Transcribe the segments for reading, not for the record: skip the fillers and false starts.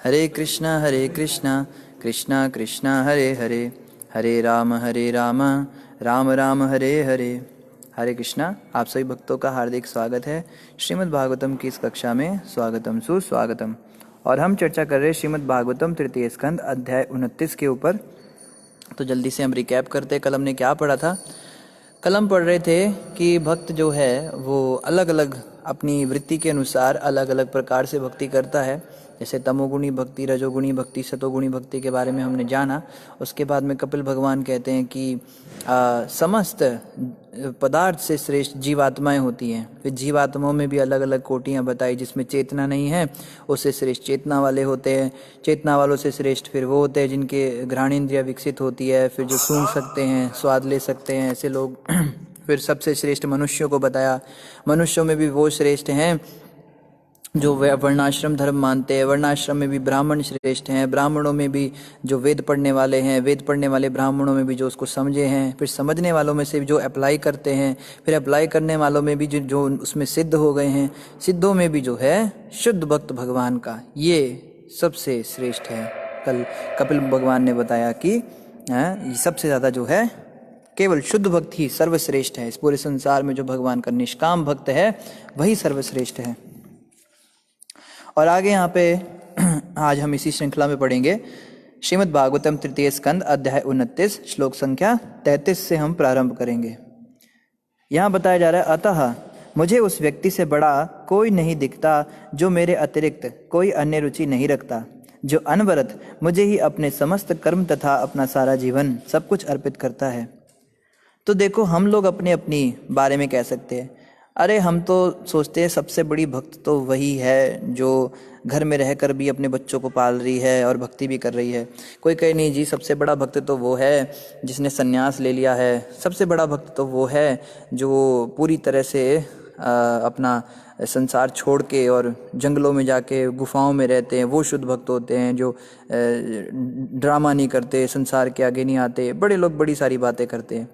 हरे कृष्णा कृष्णा कृष्णा हरे हरे, हरे राम राम राम हरे हरे। हरे कृष्णा। आप सभी भक्तों का हार्दिक स्वागत है श्रीमद् भागवतम की इस कक्षा में। स्वागतम सुस्वागतम। और हम चर्चा कर रहे हैं श्रीमद् भागवतम तृतीय स्कंद अध्याय 29 के ऊपर। तो जल्दी से हम रिकैप करते हैं, कल हमने क्या पढ़ा था। कल हम पढ़ रहे थे कि भक्त जो है वो अलग अलग अपनी वृत्ति के अनुसार अलग अलग प्रकार से भक्ति करता है। जैसे तमोगुणी भक्ति, रजोगुणी भक्ति, सतोगुणी भक्ति के बारे में हमने जाना। उसके बाद में कपिल भगवान कहते हैं कि समस्त पदार्थ से श्रेष्ठ जीवात्माएं होती हैं। फिर जीवात्माओं में भी अलग अलग कोटियां बताई, जिसमें चेतना नहीं है उससे श्रेष्ठ चेतना वाले होते हैं। चेतना वालों से श्रेष्ठ फिर वो होते हैं जिनके घ्राणेन्द्रिय विकसित होती है, फिर जो सूंघ सकते हैं, स्वाद ले सकते हैं, ऐसे लोग। फिर सबसे श्रेष्ठ मनुष्यों को बताया। मनुष्यों में भी वो श्रेष्ठ हैं जो वर्णाश्रम धर्म मानते हैं। वर्णाश्रम में भी ब्राह्मण श्रेष्ठ हैं। ब्राह्मणों में भी जो वेद पढ़ने वाले हैं, वेद पढ़ने वाले ब्राह्मणों में भी जो उसको समझे हैं। फिर समझने वालों में से जो अप्लाई करते हैं। फिर अप्लाई करने वालों में भी जो उसमें सिद्ध हो गए हैं। सिद्धों में भी जो है शुद्ध भक्त भगवान का, ये सबसे श्रेष्ठ है। कल कपिल भगवान ने बताया कि ये सबसे ज़्यादा जो है केवल शुद्ध भक्त ही सर्वश्रेष्ठ है। इस पूरे संसार में जो भगवान का निष्काम भक्त है वही सर्वश्रेष्ठ है। और आगे यहाँ पे आज हम इसी श्रृंखला में पढ़ेंगे श्रीमद् भागवतम तृतीय स्कंद अध्याय 29 श्लोक संख्या 33 से हम प्रारंभ करेंगे। यहाँ बताया जा रहा है, अतः मुझे उस व्यक्ति से बड़ा कोई नहीं दिखता जो मेरे अतिरिक्त कोई अन्य रुचि नहीं रखता, जो अनवरत मुझे ही अपने समस्त कर्म तथा अपना सारा जीवन सब कुछ अर्पित करता है। तो देखो, हम लोग अपने अपनी बारे में कह सकते हैं, अरे हम तो सोचते हैं सबसे बड़ी भक्त तो वही है जो घर में रहकर भी अपने बच्चों को पाल रही है और भक्ति भी कर रही है। कोई कहे नहीं जी, सबसे बड़ा भक्त तो वो है जिसने संन्यास ले लिया है। सबसे बड़ा भक्त तो वो है जो पूरी तरह से अपना संसार छोड़ के और जंगलों में जाके गुफाओं में रहते हैं, वो शुद्ध भक्त होते हैं। जो ड्रामा नहीं करते, संसार के आगे नहीं आते। बड़े लोग बड़ी सारी बातें करते हैं।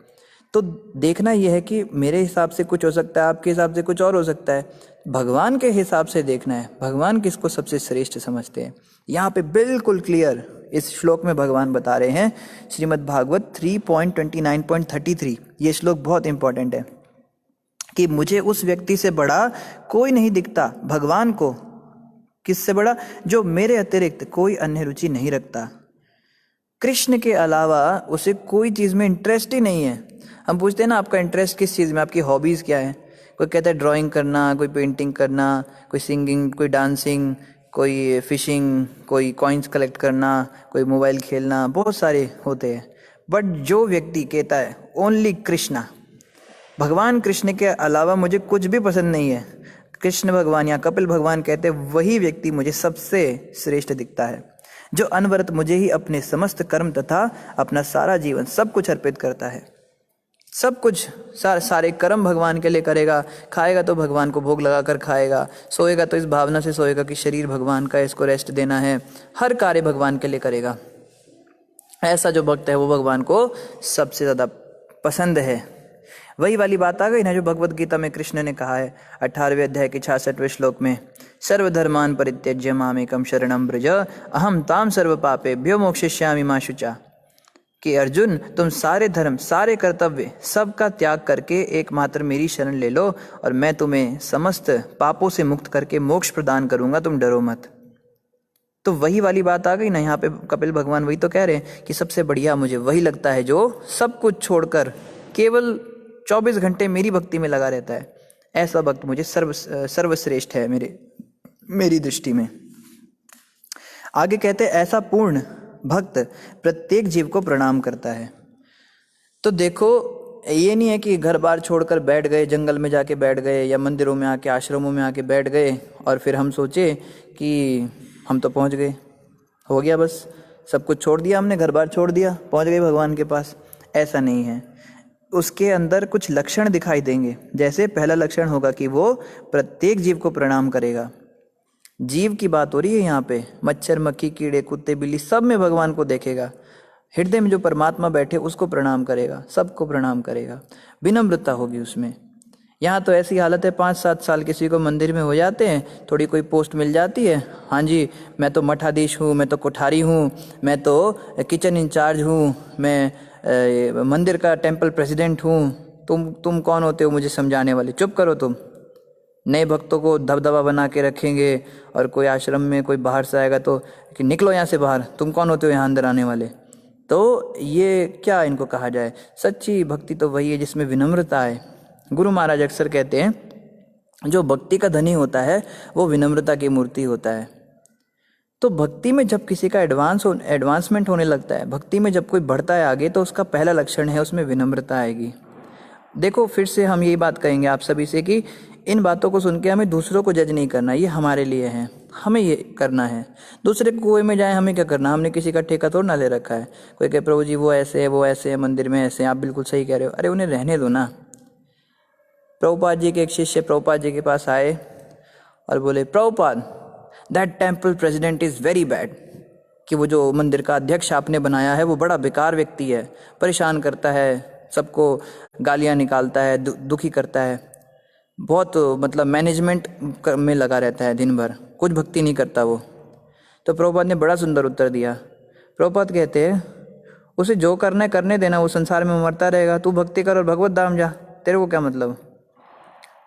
तो देखना यह है कि मेरे हिसाब से कुछ हो सकता है, आपके हिसाब से कुछ और हो सकता है। भगवान के हिसाब से देखना है, भगवान किसको सबसे श्रेष्ठ समझते हैं। यहाँ पे बिल्कुल क्लियर इस श्लोक में भगवान बता रहे हैं। श्रीमद् भागवत 3.29.33 ये श्लोक बहुत इंपॉर्टेंट है कि मुझे उस व्यक्ति से बड़ा कोई नहीं दिखता, भगवान को किससे बड़ा, जो मेरे अतिरिक्त कोई अन्य रुचि नहीं रखता। कृष्ण के अलावा उसे कोई चीज़ में इंटरेस्ट ही नहीं है। हम पूछते हैं ना, आपका इंटरेस्ट किस चीज़ में, आपकी हॉबीज़ क्या है। कोई कहता है ड्राइंग करना, कोई पेंटिंग करना, कोई सिंगिंग, कोई डांसिंग, कोई फिशिंग, कोई कॉइन्स कलेक्ट करना, कोई मोबाइल खेलना, बहुत सारे होते हैं। बट जो व्यक्ति कहता है ओनली कृष्णा, भगवान कृष्ण के अलावा मुझे कुछ भी पसंद नहीं है, कृष्ण भगवान या कपिल भगवान कहते हैं, वही व्यक्ति मुझे सबसे श्रेष्ठ दिखता है। जो अनवरत मुझे ही अपने समस्त कर्म तथा अपना सारा जीवन सब कुछ अर्पित करता है। सब कुछ सारे कर्म भगवान के लिए करेगा। खाएगा तो भगवान को भोग लगाकर खाएगा, सोएगा तो इस भावना से सोएगा कि शरीर भगवान का, इसको रेस्ट देना है। हर कार्य भगवान के लिए करेगा। ऐसा जो भक्त है वो भगवान को सबसे ज़्यादा पसंद है। वही वाली बात आ गई ना जो भगवत गीता में कृष्ण ने कहा है 18वें अध्याय के 66वें श्लोक में, सर्वधर्मान परित्यज्य मामेकं शरणं व्रज अहम ताम सर्व पापेभ्यो मोक्षयिष्यामि मा शुचा। कि अर्जुन, तुम सारे धर्म, सारे कर्तव्य, सबका त्याग करके एकमात्र मेरी शरण ले लो और मैं तुम्हें समस्त पापों से मुक्त करके मोक्ष प्रदान करूंगा, तुम डरो मत। तो वही वाली बात आ गई ना। यहाँ पे कपिल भगवान वही तो कह रहे हैं कि सबसे बढ़िया मुझे वही लगता है जो सब कुछ छोड़कर केवल 24 घंटे मेरी भक्ति में लगा रहता है। ऐसा भक्त मुझे सर्वश्रेष्ठ है मेरी दृष्टि में। आगे कहते हैं, ऐसा पूर्ण भक्त प्रत्येक जीव को प्रणाम करता है। तो देखो, ये नहीं है कि घर बार छोड़कर बैठ गए, जंगल में जाके बैठ गए या मंदिरों में आके, आश्रमों में आके बैठ गए और फिर हम सोचे कि हम तो पहुंच गए, हो गया, बस सब कुछ छोड़ दिया हमने, घर बार छोड़ दिया, पहुंच गए भगवान के पास। ऐसा नहीं है। उसके अंदर कुछ लक्षण दिखाई देंगे। जैसे पहला लक्षण होगा कि वो प्रत्येक जीव को प्रणाम करेगा। जीव की बात हो रही है यहाँ पे, मच्छर, मक्खी, कीड़े, कुत्ते, बिल्ली, सब में भगवान को देखेगा। हृदय में जो परमात्मा बैठे उसको प्रणाम करेगा, सबको प्रणाम करेगा, विनम्रता होगी उसमें। यहाँ तो ऐसी हालत है, 5-7 साल किसी को मंदिर में हो जाते हैं, थोड़ी कोई पोस्ट मिल जाती है, हाँ जी मैं तो मठाधीश हूँ, मैं तो कोठारी हूँ, मैं तो किचन इंचार्ज हूँ, मैं मंदिर का टेम्पल प्रेसिडेंट हूँ। तुम कौन होते हो मुझे समझाने वाले? चुप करो तुम। नए भक्तों को दबदबा बना के रखेंगे, और कोई आश्रम में कोई बाहर से आएगा तो कि निकलो यहाँ से बाहर, तुम कौन होते हो यहाँ अंदर आने वाले? तो ये क्या इनको कहा जाए? सच्ची भक्ति तो वही है जिसमें विनम्रता है। गुरु महाराज अक्सर कहते हैं जो भक्ति का धनी होता है वो विनम्रता की मूर्ति होता है। तो भक्ति में जब किसी का एडवांसमेंट होने लगता है, भक्ति में जब कोई बढ़ता है आगे, तो उसका पहला लक्षण है उसमें विनम्रता आएगी। देखो फिर से हम यही बात कहेंगे आप सभी से कि इन बातों को सुन के हमें दूसरों को जज नहीं करना, ये हमारे लिए है, हमें ये करना है। दूसरे कुएं में जाए हमें क्या करना? हमने किसी का ठेका थोड़ा ना ले रखा है। कोई कहे प्रभु जी वो ऐसे है, वो ऐसे है, मंदिर में ऐसे हैं, आप बिल्कुल सही कह रहे हो। अरे उन्हें रहने दो ना। प्रभुपाद जी के एक शिष्य प्रभुपाद जी के पास आए और बोले, Prabhupada that temple president is very bad, कि वो जो मंदिर का अध्यक्ष आपने बनाया है वो बड़ा बेकार व्यक्ति है, परेशान करता है, सबको गालियाँ निकालता है, दुखी करता है, बहुत मतलब मैनेजमेंट में लगा रहता है दिन भर, कुछ भक्ति नहीं करता वो। तो प्रभुपाद ने बड़ा सुंदर उत्तर दिया। प्रभुपाद कहते हैं उसे जो करना है करने देना, वो संसार में मरता रहेगा, तू भक्ति कर और भगवत धाम जा, तेरे को क्या मतलब?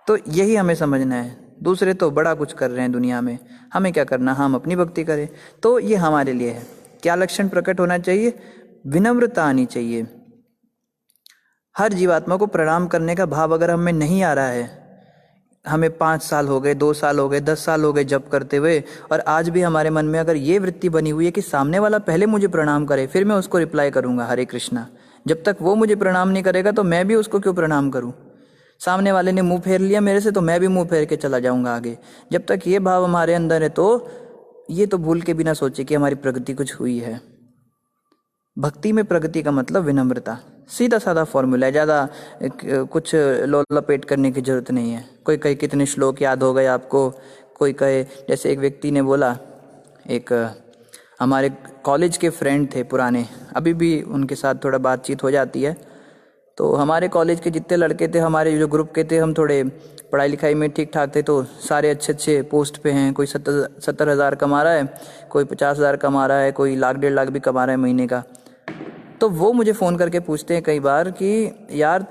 तो यही हमें समझना है। दूसरे तो बड़ा कुछ कर रहे हैं दुनिया में, हमें क्या करना? हम अपनी भक्ति करें। तो ये हमारे लिए है। क्या लक्षण प्रकट होना चाहिए? विनम्रता आनी चाहिए। हर जीवात्मा को प्रणाम करने का भाव अगर हमें नहीं आ रहा है, हमें 5 साल हो गए, 2 साल हो गए, 10 साल हो गए जप करते हुए, और आज भी हमारे मन में अगर ये वृत्ति बनी हुई है कि सामने वाला पहले मुझे प्रणाम करे फिर मैं उसको रिप्लाई करूंगा हरे कृष्णा, जब तक वो मुझे प्रणाम नहीं करेगा तो मैं भी उसको क्यों प्रणाम करूं? सामने वाले ने मुंह फेर लिया मेरे से तो मैं भी मुंह फेर के चला जाऊंगा आगे। जब तक ये भाव हमारे अंदर है तो ये तो भूल के भी ना सोचे कि हमारी प्रगति कुछ हुई है। भक्ति में प्रगति का मतलब विनम्रता, सीधा साधा फॉर्मूला है, ज़्यादा कुछ लोल लपेट करने की जरूरत नहीं है। कोई कहे कितने श्लोक याद हो गए आपको, कोई कहे, जैसे एक व्यक्ति ने बोला, एक हमारे कॉलेज के फ्रेंड थे पुराने, अभी भी उनके साथ थोड़ा बातचीत हो जाती है। तो हमारे कॉलेज के जितने लड़के थे, हमारे जो ग्रुप के थे, हम थोड़े पढ़ाई लिखाई में ठीक ठाक थे, तो सारे अच्छे अच्छे पोस्ट पे हैं। कोई 70,000 कमा रहा है, कोई 50,000 कमा रहा है, कोई 1,00,000-1.5 लाख भी कमा रहा है महीने का। तो वो मुझे फ़ोन करके पूछते हैं कई बार कि यार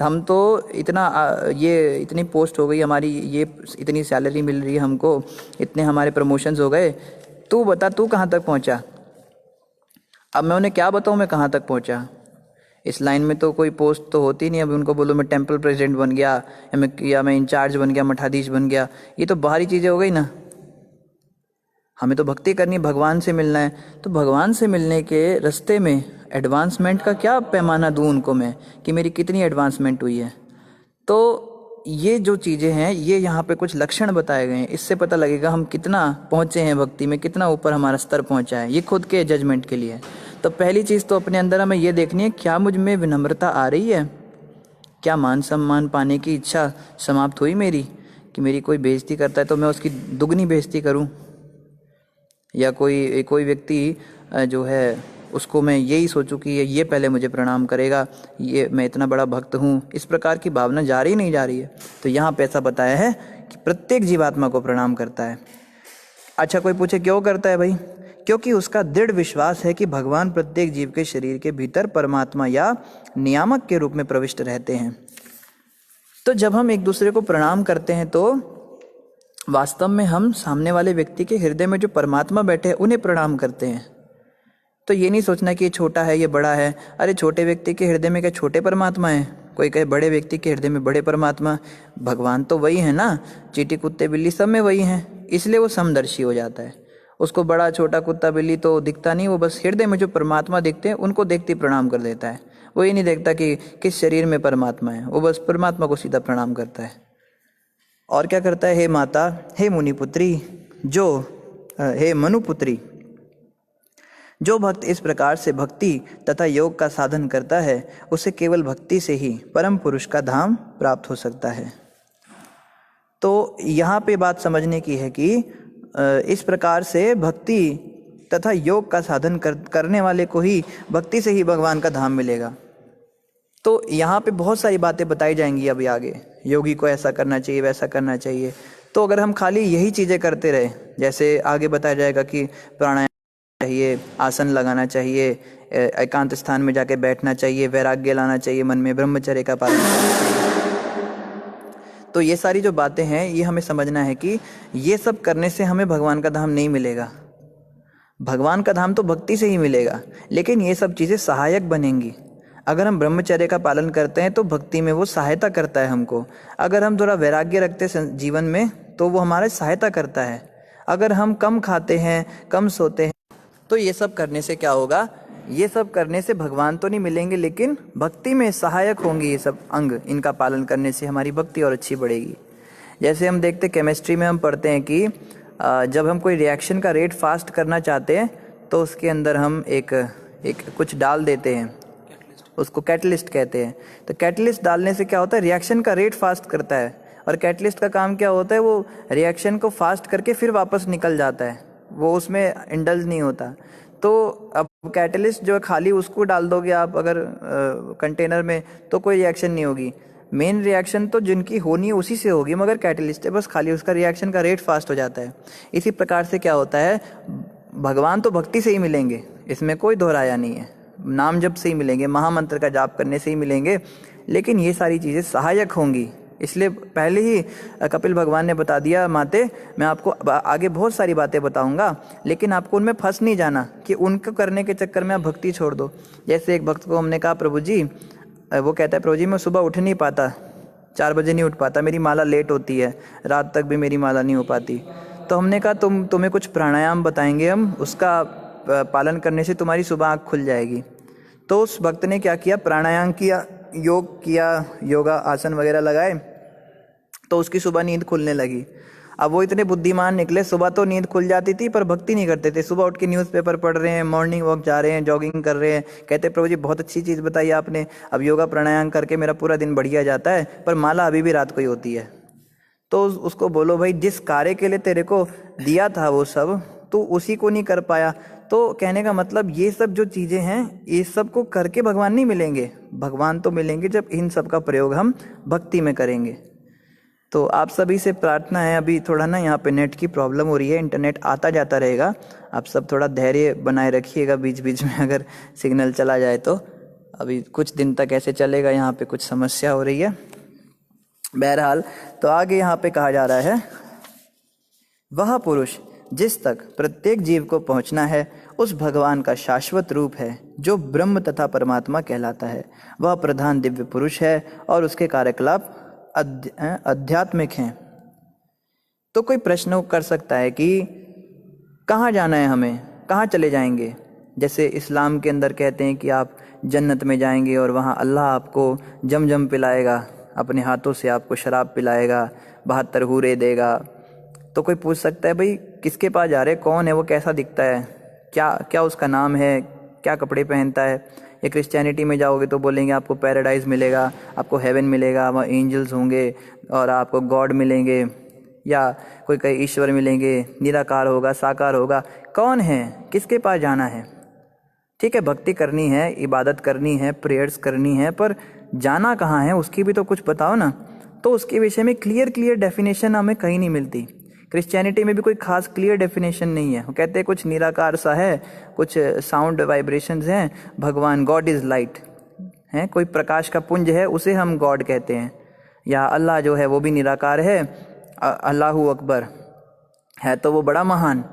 हम तो ये इतनी पोस्ट हो गई हमारी, ये इतनी सैलरी मिल रही है हमको, इतने हमारे प्रमोशंस हो गए, तू बता तू कहाँ तक पहुँचा? अब मैं उन्हें क्या बताऊँ मैं कहाँ तक पहुँचा? इस लाइन में तो कोई पोस्ट तो होती नहीं। अभी उनको बोलो मैं टेम्पल प्रेसिडेंट बन गया, या मैं इंचार्ज बन गया, मठाधीश बन गया, ये तो बाहरी चीज़ें हो गई ना। हमें तो भक्ति करनी, भगवान से मिलना है। तो भगवान से मिलने के रास्ते में एडवांसमेंट का क्या पैमाना दूं उनको मैं, कि मेरी कितनी एडवांसमेंट हुई है? तो ये जो चीज़ें हैं, ये यहाँ पे कुछ लक्षण बताए गए हैं, इससे पता लगेगा हम कितना पहुँचे हैं भक्ति में, कितना ऊपर हमारा स्तर पहुँचा है। ये खुद के जजमेंट के लिए। तो पहली चीज़ तो अपने अंदर हमें ये देखनी है, क्या मुझ में विनम्रता आ रही है? क्या मान सम्मान पाने की इच्छा समाप्त हुई मेरी, कि मेरी कोई बेइज्जती करता है तो मैं उसकी दुगनी बेइज्जती करूं? या कोई व्यक्ति जो है उसको मैं यही सोचूं कि ये पहले मुझे प्रणाम करेगा, ये मैं इतना बड़ा भक्त हूं, इस प्रकार की भावना जा रही नहीं जा रही है? तो यहाँ पे ऐसा बताया है कि प्रत्येक जीवात्मा को प्रणाम करता है। अच्छा, कोई पूछे क्यों करता है भाई? क्योंकि उसका दृढ़ विश्वास है कि भगवान प्रत्येक जीव के शरीर के भीतर परमात्मा या नियामक के रूप में प्रविष्ट रहते हैं। तो जब हम एक दूसरे को प्रणाम करते हैं तो वास्तव में हम सामने वाले व्यक्ति के हृदय में जो परमात्मा बैठे हैं उन्हें प्रणाम करते हैं। तो ये नहीं सोचना कि ये छोटा है ये बड़ा है। अरे छोटे व्यक्ति के हृदय में क्या छोटे परमात्मा है? कोई कहे बड़े व्यक्ति के हृदय में बड़े परमात्मा, भगवान तो वही है ना, चींटी कुत्ते बिल्ली सब में वही हैं, इसलिए वो समदर्शी हो जाता है। उसको बड़ा छोटा कुत्ता बिल्ली तो दिखता नहीं, वो बस हृदय में जो परमात्मा दिखते हैं उनको देखते प्रणाम कर देता है। वो ये नहीं देखता कि किस शरीर में परमात्मा है, वो बस परमात्मा को सीधा प्रणाम करता है। और क्या करता है? हे माता, हे मुनिपुत्री, हे मनुपुत्री, जो भक्त इस प्रकार से भक्ति तथा योग का साधन करता है उसे केवल भक्ति से ही परम पुरुष का धाम प्राप्त हो सकता है। तो यहाँ पे बात समझने की है कि इस प्रकार से भक्ति तथा योग का साधन करने वाले को ही भक्ति से ही भगवान का धाम मिलेगा। तो यहाँ पे बहुत सारी बातें बताई जाएंगी अभी आगे, योगी को ऐसा करना चाहिए, वैसा करना चाहिए। तो अगर हम खाली यही चीज़ें करते रहे, जैसे आगे बताया जाएगा कि प्राणायाम चाहिए, आसन लगाना चाहिए, एकांत स्थान में जाके बैठना चाहिए, वैराग्य लाना चाहिए मन में, ब्रह्मचर्य का पालन करना चाहिए। तो ये सारी जो बातें हैं ये हमें समझना है कि ये सब करने से हमें भगवान का धाम नहीं मिलेगा। भगवान का धाम तो भक्ति से ही मिलेगा, लेकिन ये सब चीज़ें सहायक बनेंगी। अगर हम ब्रह्मचर्य का पालन करते हैं तो भक्ति में वो सहायता करता है हमको। अगर हम थोड़ा वैराग्य रखते हैं जीवन में तो वो हमारा सहायता करता है। अगर हम कम खाते हैं, कम सोते हैं, तो ये सब करने से क्या होगा, ये सब करने से भगवान तो नहीं मिलेंगे, लेकिन भक्ति में सहायक होंगे ये सब अंग। इनका पालन करने से हमारी भक्ति और अच्छी बढ़ेगी। जैसे हम देखते केमिस्ट्री में हम पढ़ते हैं कि जब हम कोई रिएक्शन का रेट फास्ट करना चाहते हैं तो उसके अंदर हम एक कुछ डाल देते हैं, उसको कैटलिस्ट कहते हैं। तो कैटलिस्ट डालने से क्या होता है, रिएक्शन का रेट फास्ट करता है। और कैटलिस्ट का काम क्या होता है, वो रिएक्शन को फास्ट करके फिर वापस निकल जाता है, वो उसमें इंडल्ज नहीं होता। तो अब कैटलिस्ट जो है खाली उसको डाल दोगे आप अगर कंटेनर में तो कोई रिएक्शन नहीं होगी। मेन रिएक्शन तो जिनकी होनी है उसी से होगी, मगर कैटलिस्ट है बस खाली उसका रिएक्शन का रेट फास्ट हो जाता है। इसी प्रकार से क्या होता है, भगवान तो भक्ति से ही मिलेंगे, इसमें कोई दोहराया नहीं है। नाम जप से ही मिलेंगे, महामंत्र का जाप करने से ही मिलेंगे, लेकिन ये सारी चीज़ें सहायक होंगी। इसलिए पहले ही कपिल भगवान ने बता दिया, माते मैं आपको आगे बहुत सारी बातें बताऊंगा, लेकिन आपको उनमें फंस नहीं जाना कि उनको करने के चक्कर में आप भक्ति छोड़ दो। जैसे एक भक्त को हमने कहा, प्रभु जी, वो कहता है प्रभु जी मैं सुबह उठ नहीं पाता, 4 बजे नहीं उठ पाता, मेरी माला लेट होती है, रात तक भी मेरी माला नहीं हो पाती। तो हमने कहा तुम्हें कुछ प्राणायाम बताएंगे हम, उसका पालन करने से तुम्हारी सुबह आँख खुल जाएगी। तो उस भक्त ने क्या किया, प्राणायाम किया, योग किया, योगा आसन वगैरह लगाए, तो उसकी सुबह नींद खुलने लगी। अब वो इतने बुद्धिमान निकले, सुबह तो नींद खुल जाती थी पर भक्ति नहीं करते थे। सुबह उठ के न्यूज़पेपर पढ़ रहे हैं, मॉर्निंग वॉक जा रहे हैं, जॉगिंग कर रहे हैं, कहते प्रभु जी बहुत अच्छी चीज़ बताई आपने, अब योगा प्राणायाम करके मेरा पूरा दिन बढ़िया जाता है, पर माला अभी भी रात को ही होती है। तो उसको बोलो भाई, जिस कार्य के लिए तेरे को दिया था वो सब तू उसी को नहीं कर पाया। तो कहने का मतलब ये सब जो चीज़ें हैं, ये सब को करके भगवान नहीं मिलेंगे। भगवान तो मिलेंगे जब इन सब का प्रयोग हम भक्ति में करेंगे। तो आप सभी से प्रार्थना है, अभी थोड़ा ना यहाँ पे नेट की प्रॉब्लम हो रही है, इंटरनेट आता जाता रहेगा, आप सब थोड़ा धैर्य बनाए रखिएगा, बीच बीच में अगर सिग्नल चला जाए तो। अभी कुछ दिन तक ऐसे चलेगा, यहाँ पे कुछ समस्या हो रही है। बहरहाल, तो आगे यहाँ पे कहा जा रहा है, वह पुरुष जिस तक प्रत्येक जीव को पहुंचना है उस भगवान का शाश्वत रूप है जो ब्रह्म तथा परमात्मा कहलाता है। वह प्रधान दिव्य पुरुष है और उसके कार्यकलाप आध्यात्मिक हैं। तो कोई प्रश्न कर सकता है कि कहाँ जाना है हमें, कहाँ चले जाएंगे। जैसे इस्लाम के अंदर कहते हैं कि आप जन्नत में जाएंगे और वहाँ अल्लाह आपको जम पिलाएगा, अपने हाथों से आपको शराब पिलाएगा, 72 हूरे देगा। तो कोई पूछ सकता है भाई किसके पास जा रहे, कौन है वो, कैसा दिखता है, क्या उसका नाम है, क्या कपड़े पहनता है। या क्रिश्चियनिटी में जाओगे तो बोलेंगे आपको पैराडाइज मिलेगा, आपको हेवन मिलेगा, वहाँ एंजल्स होंगे और आपको गॉड मिलेंगे, या कोई कई ईश्वर मिलेंगे, निराकार होगा, साकार होगा। कौन है, किसके पास जाना है। ठीक है, भक्ति करनी है, इबादत करनी है, प्रेयर्स करनी है, पर जाना कहाँ है उसकी भी तो कुछ बताओ ना। तो उसके विषय में क्लियर डेफिनेशन हमें कहीं नहीं मिलती। क्रिश्चियनिटी में भी कोई खास क्लियर डेफिनेशन नहीं है। वो कहते हैं कुछ निराकार सा है, कुछ साउंड वाइब्रेशंस हैं, भगवान गॉड इज़ लाइट है, कोई प्रकाश का पुंज है, उसे हम गॉड कहते हैं। या अल्लाह जो है वो भी निराकार है, अल्लाहू अकबर है तो वो बड़ा महान,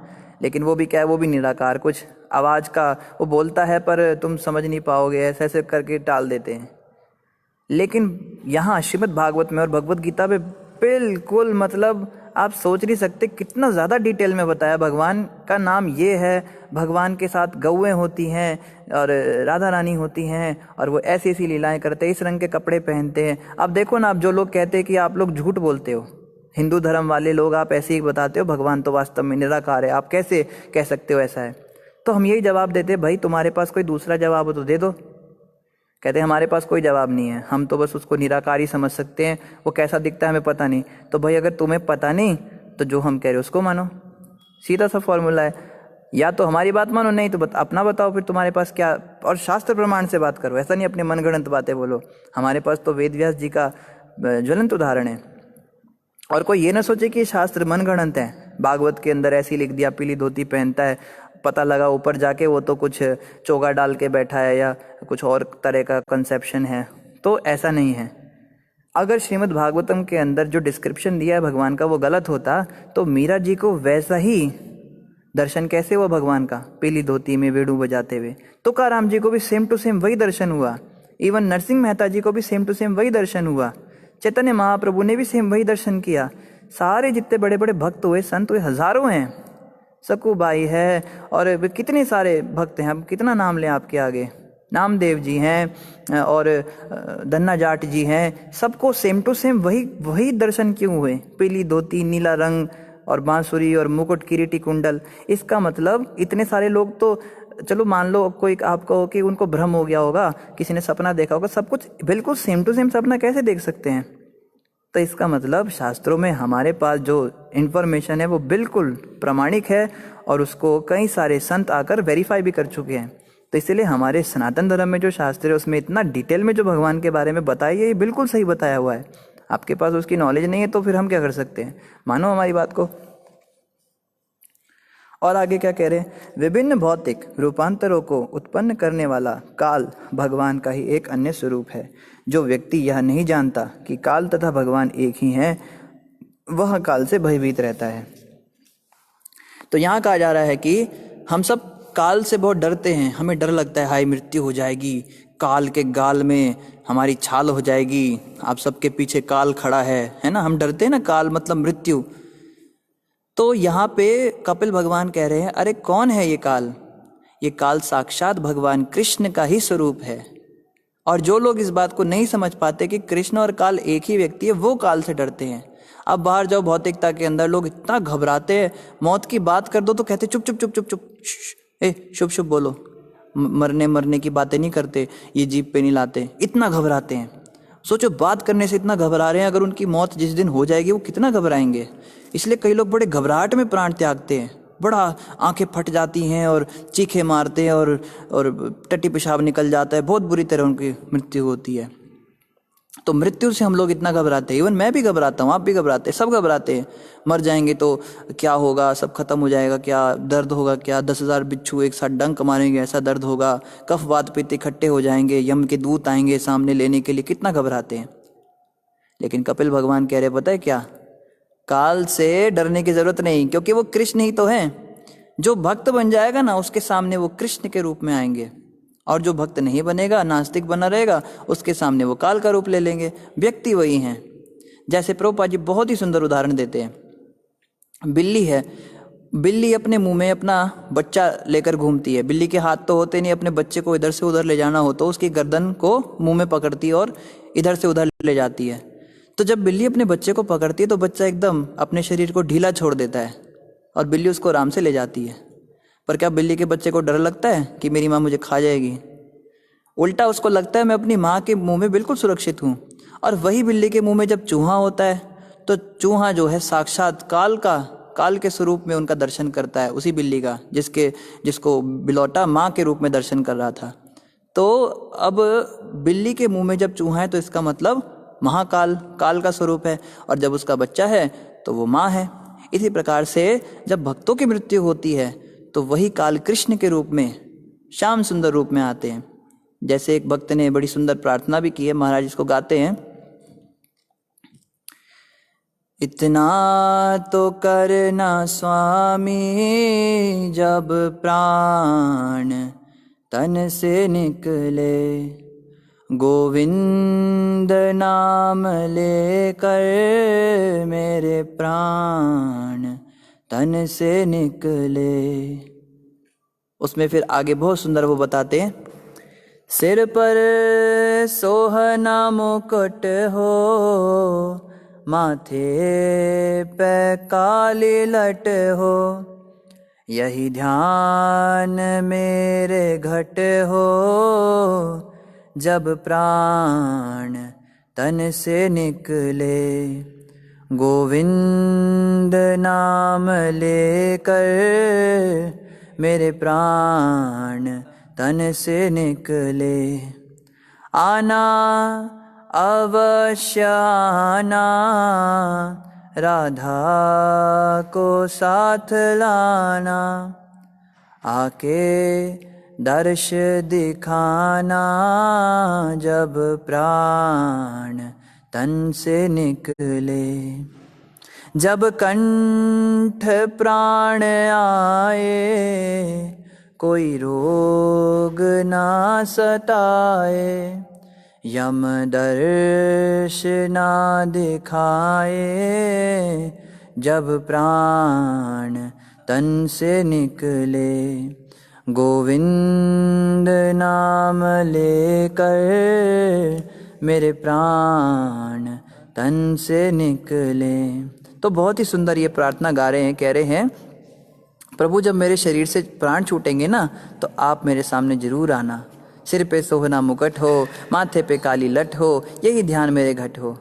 लेकिन वो भी क्या है, वो भी निराकार, कुछ आवाज़ का वो बोलता है पर तुम समझ नहीं पाओगे, ऐसे ऐसे करके टाल देते हैं। लेकिन यहाँ श्रीमद् भागवत में और भगवत गीता में बिल्कुल मतलब आप सोच नहीं सकते कितना ज़्यादा डिटेल में बताया। भगवान का नाम ये है, भगवान के साथ गौएं होती हैं और राधा रानी होती हैं और वो ऐसी ऐसी लीलाएं करते हैं, इस रंग के कपड़े पहनते हैं। अब देखो ना, आप जो लोग कहते हैं कि आप लोग झूठ बोलते हो, हिंदू धर्म वाले लोग, आप ऐसे ही बताते हो भगवान तो वास्तव में निराकार है, आप कैसे कह सकते हो ऐसा है। तो हम यही जवाब देते हैं, भाई तुम्हारे पास कोई दूसरा जवाब हो तो दे दो। कहते हैं हमारे पास कोई जवाब नहीं है, हम तो बस उसको निराकार ही समझ सकते हैं, वो कैसा दिखता है हमें पता नहीं। तो भाई अगर तुम्हें पता नहीं तो जो हम कह रहे हैं उसको मानो, सीधा सा फॉर्मूला है। या तो हमारी बात मानो, नहीं तो अपना बताओ फिर तुम्हारे पास क्या, और शास्त्र प्रमाण से बात करो, ऐसा नहीं अपने मनगढ़ंत बातें बोलो। हमारे पास तो वेद व्यास जी का ज्वलंत उदाहरण है। और कोई ये ना सोचे कि शास्त्र मनगढ़ंत है, भागवत के अंदर ऐसी लिख दिया, पीली धोती पहनता है, पता लगा ऊपर जाके वो तो कुछ चोगा डाल के बैठा है या कुछ और तरह का कंसेप्शन है। तो ऐसा नहीं है। अगर श्रीमद् भागवतम के अंदर जो डिस्क्रिप्शन दिया है भगवान का वो गलत होता, तो मीरा जी को वैसा ही दर्शन कैसे हुआ भगवान का, पीली धोती में वेणु बजाते हुए। तुकाराम जी को भी सेम टू सेम वही दर्शन हुआ। इवन नरसिंह मेहता जी को भी सेम टू सेम वही दर्शन हुआ। चैतन्य महाप्रभु ने भी सेम वही दर्शन किया। सारे जितने बड़े बड़े भक्त हुए, संत हुए, हजारों हैं। सकुबाई है और कितने सारे भक्त हैं, अब कितना नाम लें आपके आगे। नामदेव जी हैं और धन्ना जाट जी हैं। सबको सेम टू सेम वही दर्शन क्यों हुए? पीली धोती, नीला रंग और बांसुरी और मुकुट, किरीटी, कुंडल। इसका मतलब इतने सारे लोग तो चलो मान लो कोई आपको कि उनको भ्रम हो गया होगा, किसी ने सपना देखा होगा, सब कुछ बिल्कुल सेम टू सेम सपना कैसे देख सकते हैं? तो इसका मतलब शास्त्रों में हमारे पास जो इन्फॉर्मेशन है वो बिल्कुल प्रामाणिक है और उसको कई सारे संत आकर वेरीफाई भी कर चुके हैं। तो इसलिए हमारे सनातन धर्म में जो शास्त्र है उसमें इतना डिटेल में जो भगवान के बारे में बताया है, ये बिल्कुल सही बताया हुआ है। आपके पास उसकी नॉलेज नहीं है तो फिर हम क्या कर सकते हैं? मानो हमारी बात को। और आगे क्या कह रहे हैं? विभिन्न भौतिक रूपांतरों को उत्पन्न करने वाला काल भगवान का ही एक अन्य स्वरूप है। जो व्यक्ति यह नहीं जानता कि काल तथा भगवान एक ही हैं, वह काल से भयभीत रहता है। तो यहाँ कहा जा रहा है कि हम सब काल से बहुत डरते हैं। हमें डर लगता है हाय मृत्यु हो जाएगी, काल के गाल में हमारी छाल हो जाएगी, आप सबके पीछे काल खड़ा है ना। हम डरते हैं ना, काल मतलब मृत्यु। तो यहाँ पे कपिल भगवान कह रहे हैं, अरे कौन है ये काल? ये काल साक्षात भगवान कृष्ण का ही स्वरूप है। और जो लोग इस बात को नहीं समझ पाते कि कृष्ण और काल एक ही व्यक्ति है, वो काल से डरते हैं। अब बाहर जाओ भौतिकता के अंदर, लोग इतना घबराते हैं, मौत की बात कर दो तो कहते चुप चुप चुप चुप चुप, शुभ शुभ बोलो, मरने की बातें नहीं करते, ये जीभ पे नहीं लाते, इतना घबराते हैं। सोचो, बात करने से इतना घबरा रहे हैं, अगर उनकी मौत जिस दिन हो जाएगी वो कितना घबराएंगे। इसलिए कई लोग बड़े घबराहट में प्राण त्यागते हैं, बड़ा आंखें फट जाती हैं और चीखे मारते हैं और टट्टी पेशाब निकल जाता है, बहुत बुरी तरह उनकी मृत्यु होती है। तो मृत्यु से हम लोग इतना घबराते हैं। इवन मैं भी घबराता हूँ, आप भी घबराते हैं, सब घबराते हैं। मर जाएंगे तो क्या होगा, सब खत्म हो जाएगा क्या, दर्द होगा क्या, 10,000 बिच्छू एक साथ डंक मारेंगे ऐसा दर्द होगा, कफ वात पित्त इकट्ठे हो जाएंगे, यम के दूत आएंगे सामने लेने के लिए, कितना घबराते हैं। लेकिन कपिल भगवान कह रहे पता है क्या? काल से डरने की जरूरत नहीं, क्योंकि वो कृष्ण ही तो है। जो भक्त बन जाएगा ना, उसके सामने वो कृष्ण के रूप में आएंगे, और जो भक्त नहीं बनेगा, नास्तिक बना रहेगा, उसके सामने वो काल का रूप ले लेंगे। व्यक्ति वही हैं। जैसे प्रभुपाद जी बहुत ही सुंदर उदाहरण देते हैं। बिल्ली है, बिल्ली अपने मुंह में अपना बच्चा लेकर घूमती है। बिल्ली के हाथ तो होते नहीं, अपने बच्चे को इधर से उधर ले जाना हो तो उसकी गर्दन को मुंह में पकड़ती है और इधर से उधर ले जाती है। तो जब बिल्ली अपने बच्चे को पकड़ती है तो बच्चा एकदम अपने शरीर को ढीला छोड़ देता है और बिल्ली उसको आराम से ले जाती है। पर क्या बिल्ली के बच्चे को डर लगता है कि मेरी माँ मुझे खा जाएगी? उल्टा उसको लगता है मैं अपनी माँ के मुंह में बिल्कुल सुरक्षित हूँ। और वही बिल्ली के मुंह में जब चूहा होता है तो चूहा जो है साक्षात काल के स्वरूप में उनका दर्शन करता है, उसी बिल्ली का जिसको बिलौटा माँ के रूप में दर्शन कर रहा था। तो अब बिल्ली के मुंह में जब चूहा है तो इसका मतलब महाकाल, काल का स्वरूप है, और जब उसका बच्चा है तो वो माँ है। इसी प्रकार से जब भक्तों की मृत्यु होती है तो वही काल कृष्ण के रूप में, श्याम सुंदर रूप में आते हैं। जैसे एक भक्त ने बड़ी सुंदर प्रार्थना भी की है, महाराज इसको गाते हैं। इतना तो करना स्वामी जब प्राण तन से निकले, गोविंद नाम लेकर मेरे प्राण तन से निकले। उसमें फिर आगे बहुत सुंदर वो बताते हैं, सिर पर सोहना मुकुट हो, माथे पे काली लट हो, यही ध्यान मेरे घट हो, जब प्राण तन से निकले, गोविंद नाम लेकर मेरे प्राण तन से निकले। आना अवश्य आना, राधा को साथ लाना, आके दर्श दिखाना, जब प्राण तन से निकले। जब कंठ प्राण आए, कोई रोग ना सताए, यम दर्श ना दिखाए, जब प्राण तन से निकले। गोविंद नाम लेकर मेरे प्राण तन से निकले। तो बहुत ही सुंदर ये प्रार्थना गा रहे हैं, कह रहे हैं प्रभु जब मेरे शरीर से प्राण छूटेंगे ना, तो आप मेरे सामने जरूर आना। सिर पे सोहना मुकुट हो, माथे पे काली लट हो, यही ध्यान मेरे घट हो।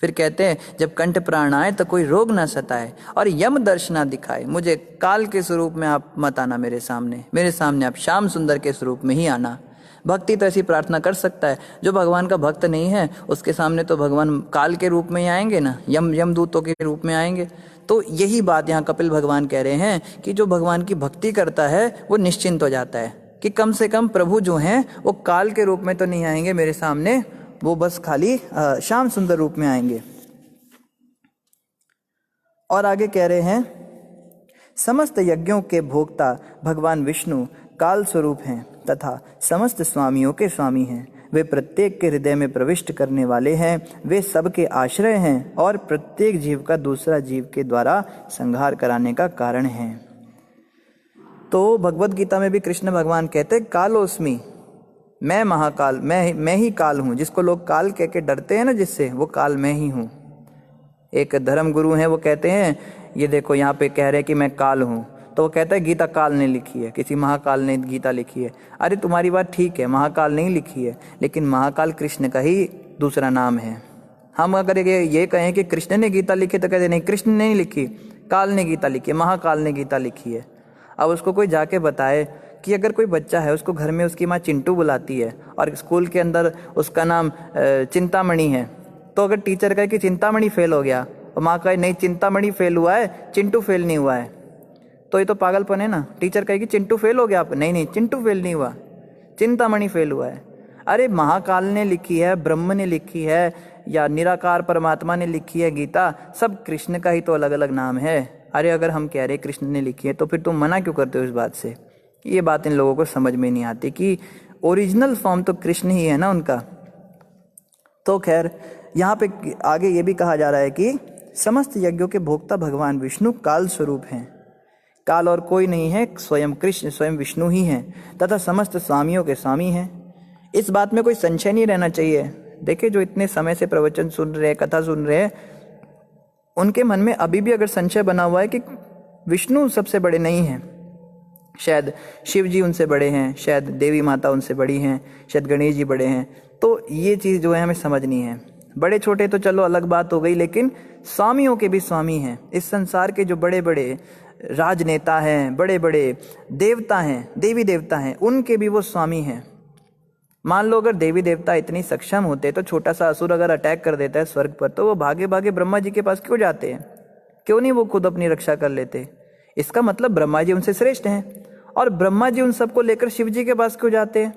फिर कहते हैं जब कंठ प्राण आए तो कोई रोग ना सताए और यम दर्श ना दिखाए। मुझे काल के स्वरूप में आप मत आना मेरे सामने आप श्याम सुंदर के स्वरूप में ही आना। भक्ति तो ऐसी प्रार्थना कर सकता है। जो भगवान का भक्त नहीं है उसके सामने तो भगवान काल के रूप में ही आएंगे ना, यमदूतों के रूप में आएंगे। तो यही बात यहाँ कपिल भगवान कह रहे हैं कि जो भगवान की भक्ति करता है वो निश्चिंत हो जाता है कि कम से कम प्रभु जो हैं वो काल के रूप में तो नहीं आएंगे मेरे सामने, वो बस खाली श्याम सुंदर रूप में आएंगे। और आगे कह रहे हैं समस्त यज्ञों के भोक्ता भगवान विष्णु काल स्वरूप हैं तथा समस्त स्वामियों के स्वामी हैं। वे प्रत्येक के हृदय में प्रविष्ट करने वाले हैं, वे सबके आश्रय हैं और प्रत्येक जीव का दूसरा जीव के द्वारा संहार कराने का कारण हैं। तो भगवत गीता में भी कृष्ण भगवान कहते हैं कालोस्मि, मैं महाकाल, मैं ही काल हूँ। जिसको लोग काल कह के डरते हैं ना, जिससे, वो काल मैं ही हूँ। एक धर्म गुरु हैं, वो कहते हैं ये देखो यहाँ पे कह रहे हैं कि मैं काल हूँ, तो वो कहता है गीता काल ने लिखी है, किसी महाकाल ने गीता लिखी है। अरे तुम्हारी बात ठीक है, महाकाल नहीं लिखी है, लेकिन महाकाल कृष्ण का ही दूसरा नाम है। हम अगर ये कहें कि कृष्ण ने गीता लिखी तो कहते नहीं, कृष्ण ने नहीं लिखी, काल ने गीता लिखी है, महाकाल ने गीता लिखी है। अब उसको कोई जाके बताए कि अगर कोई बच्चा है, उसको घर में उसकी माँ चिंटू बुलाती है और स्कूल के अंदर उसका नाम चिंतामणि है, तो अगर टीचर कहे कि चिंतामणि फेल हो गया और माँ कहे नहीं चिंतामणि फेल हुआ है, चिंटू फेल नहीं हुआ है, तो ये तो पागलपन है ना। टीचर कहेगी चिंटू फेल हो गया आप, नहीं चिंटू फेल नहीं हुआ, चिंतामणि फेल हुआ है। अरे महाकाल ने लिखी है, ब्रह्म ने लिखी है, या निराकार परमात्मा ने लिखी है गीता, सब कृष्ण का ही तो अलग अलग नाम है। अरे अगर हम कह रहे कृष्ण ने लिखी है तो फिर तुम मना क्यों करते हो इस बात से? ये बात इन लोगों को समझ में नहीं आती कि ओरिजिनल फॉर्म तो कृष्ण ही है ना उनका। तो खैर यहाँ पे आगे ये भी कहा जा रहा है कि समस्त यज्ञों के भोक्ता भगवान विष्णु काल स्वरूप हैं। काल और कोई नहीं है, स्वयं कृष्ण, स्वयं विष्णु ही हैं तथा समस्त स्वामियों के स्वामी हैं। इस बात में कोई संशय नहीं रहना चाहिए। देखिए जो इतने समय से प्रवचन सुन रहे, कथा सुन रहे, उनके मन में अभी भी अगर संशय बना हुआ है कि विष्णु सबसे बड़े नहीं हैं, शायद शिव जी उनसे बड़े हैं, शायद देवी माता उनसे बड़ी हैं, शायद गणेश जी बड़े हैं, तो ये चीज़ जो है हमें समझनी है। बड़े छोटे तो चलो अलग बात हो गई, लेकिन स्वामियों के भी स्वामी हैं। इस संसार के जो बड़े बड़े राजनेता हैं, बड़े बड़े देवता हैं, देवी देवता हैं, उनके भी वो स्वामी हैं। मान लो अगर देवी देवता इतनी सक्षम होते तो छोटा सा असुर अगर अटैक कर देता है स्वर्ग पर, तो वो भागे भागे ब्रह्मा जी के पास क्यों जाते हैं? क्यों नहीं वो खुद अपनी रक्षा कर लेते? इसका मतलब ब्रह्मा जी उनसे श्रेष्ठ हैं। और ब्रह्मा जी उन सबको लेकर शिव जी के पास क्यों जाते हैं?